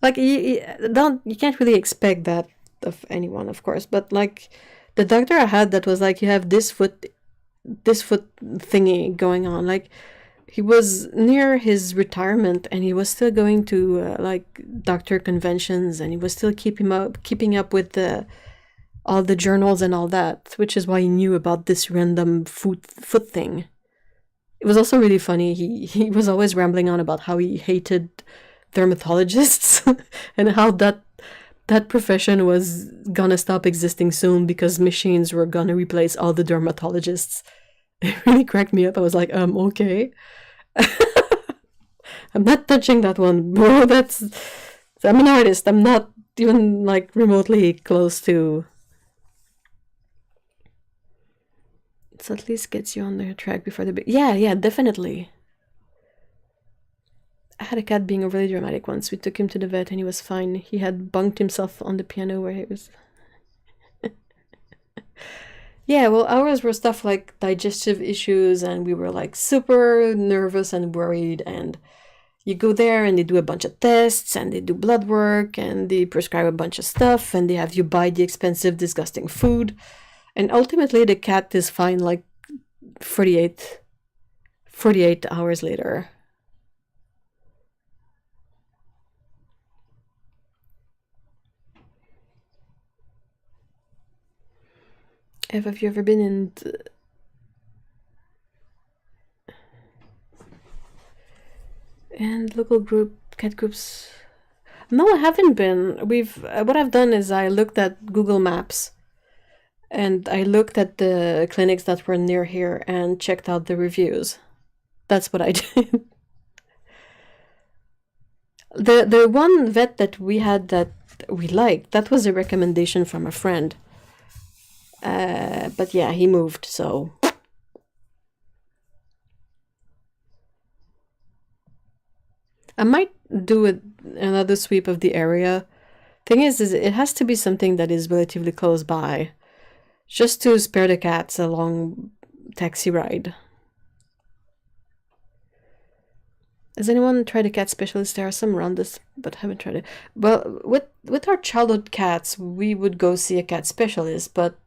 Like you can't really expect that of anyone, of course. But like the doctor I had, that was like, you have this foot thingy going on. Like, he was near his retirement and he was still going to like doctor conventions, and he was still keeping up with all the journals and all that, which is why he knew about this random foot thing. It was also really funny. He was always rambling on about how he hated dermatologists and how that profession was gonna stop existing soon because machines were gonna replace all the dermatologists. It really cracked me up. I was like, okay. I'm not touching that one, bro. I'm an artist. I'm not even like remotely close to. It at least gets you on the track before the yeah, definitely. I had a cat being overly dramatic once. We took him to the vet and he was fine. He had bunked himself on the piano where he was. Yeah, well, ours were stuff like digestive issues, and we were like super nervous and worried. And you go there and they do a bunch of tests and they do blood work and they prescribe a bunch of stuff and they have you buy the expensive, disgusting food. And ultimately, the cat is fine like 48 hours later. Have you ever been in local cat groups? No, I haven't been. What I've done is I looked at Google Maps and I looked at the clinics that were near here and checked out the reviews. That's what I did. The one vet that we had that we liked, that was a recommendation from a friend. But yeah, he moved, so. I might do another sweep of the area. Thing is it has to be something that is relatively close by, just to spare the cats a long taxi ride. Has anyone tried a cat specialist? There are some around us, but haven't tried it. Well, with our childhood cats, we would go see a cat specialist, but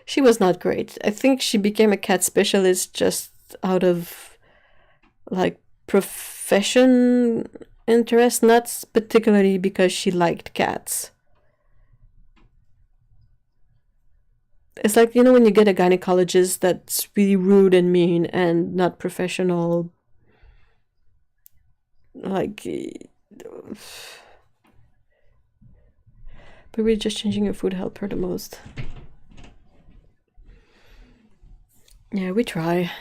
she was not great. I think she became a cat specialist just out of like profession interest, not particularly because she liked cats. It's like, you know, when you get a gynecologist that's really rude and mean and not professional, like, but we're just changing your food help her the most. Yeah, we try.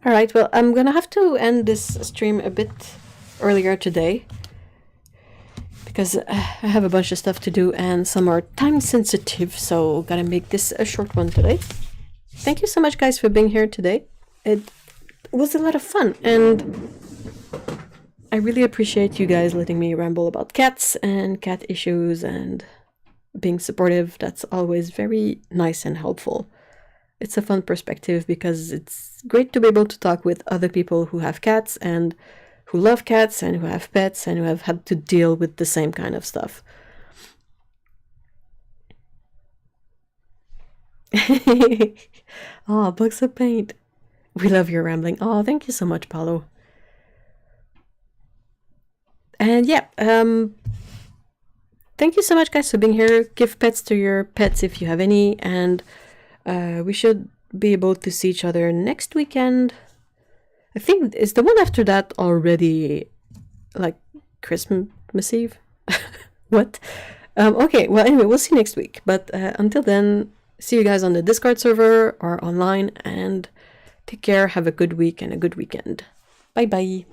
All right, well, I'm gonna have to end this stream a bit earlier today because I have a bunch of stuff to do and some are time sensitive, so gotta make this a short one today. Thank you so much, guys, for being here today. It was a lot of fun, and I really appreciate you guys letting me ramble about cats and cat issues and being supportive. That's always very nice and helpful. It's a fun perspective because it's great to be able to talk with other people who have cats and who love cats and who have pets and who have had to deal with the same kind of stuff. Oh, books of paint. We love your rambling. Oh, thank you so much, Paulo. And yeah, thank you so much, guys, for being here. Give pets to your pets if you have any, and we should be able to see each other next weekend. I think, is the one after that already, like, Christmas Eve? What? Okay, well, anyway, we'll see you next week. But until then, see you guys on the Discord server or online, and take care, have a good week and a good weekend. Bye-bye.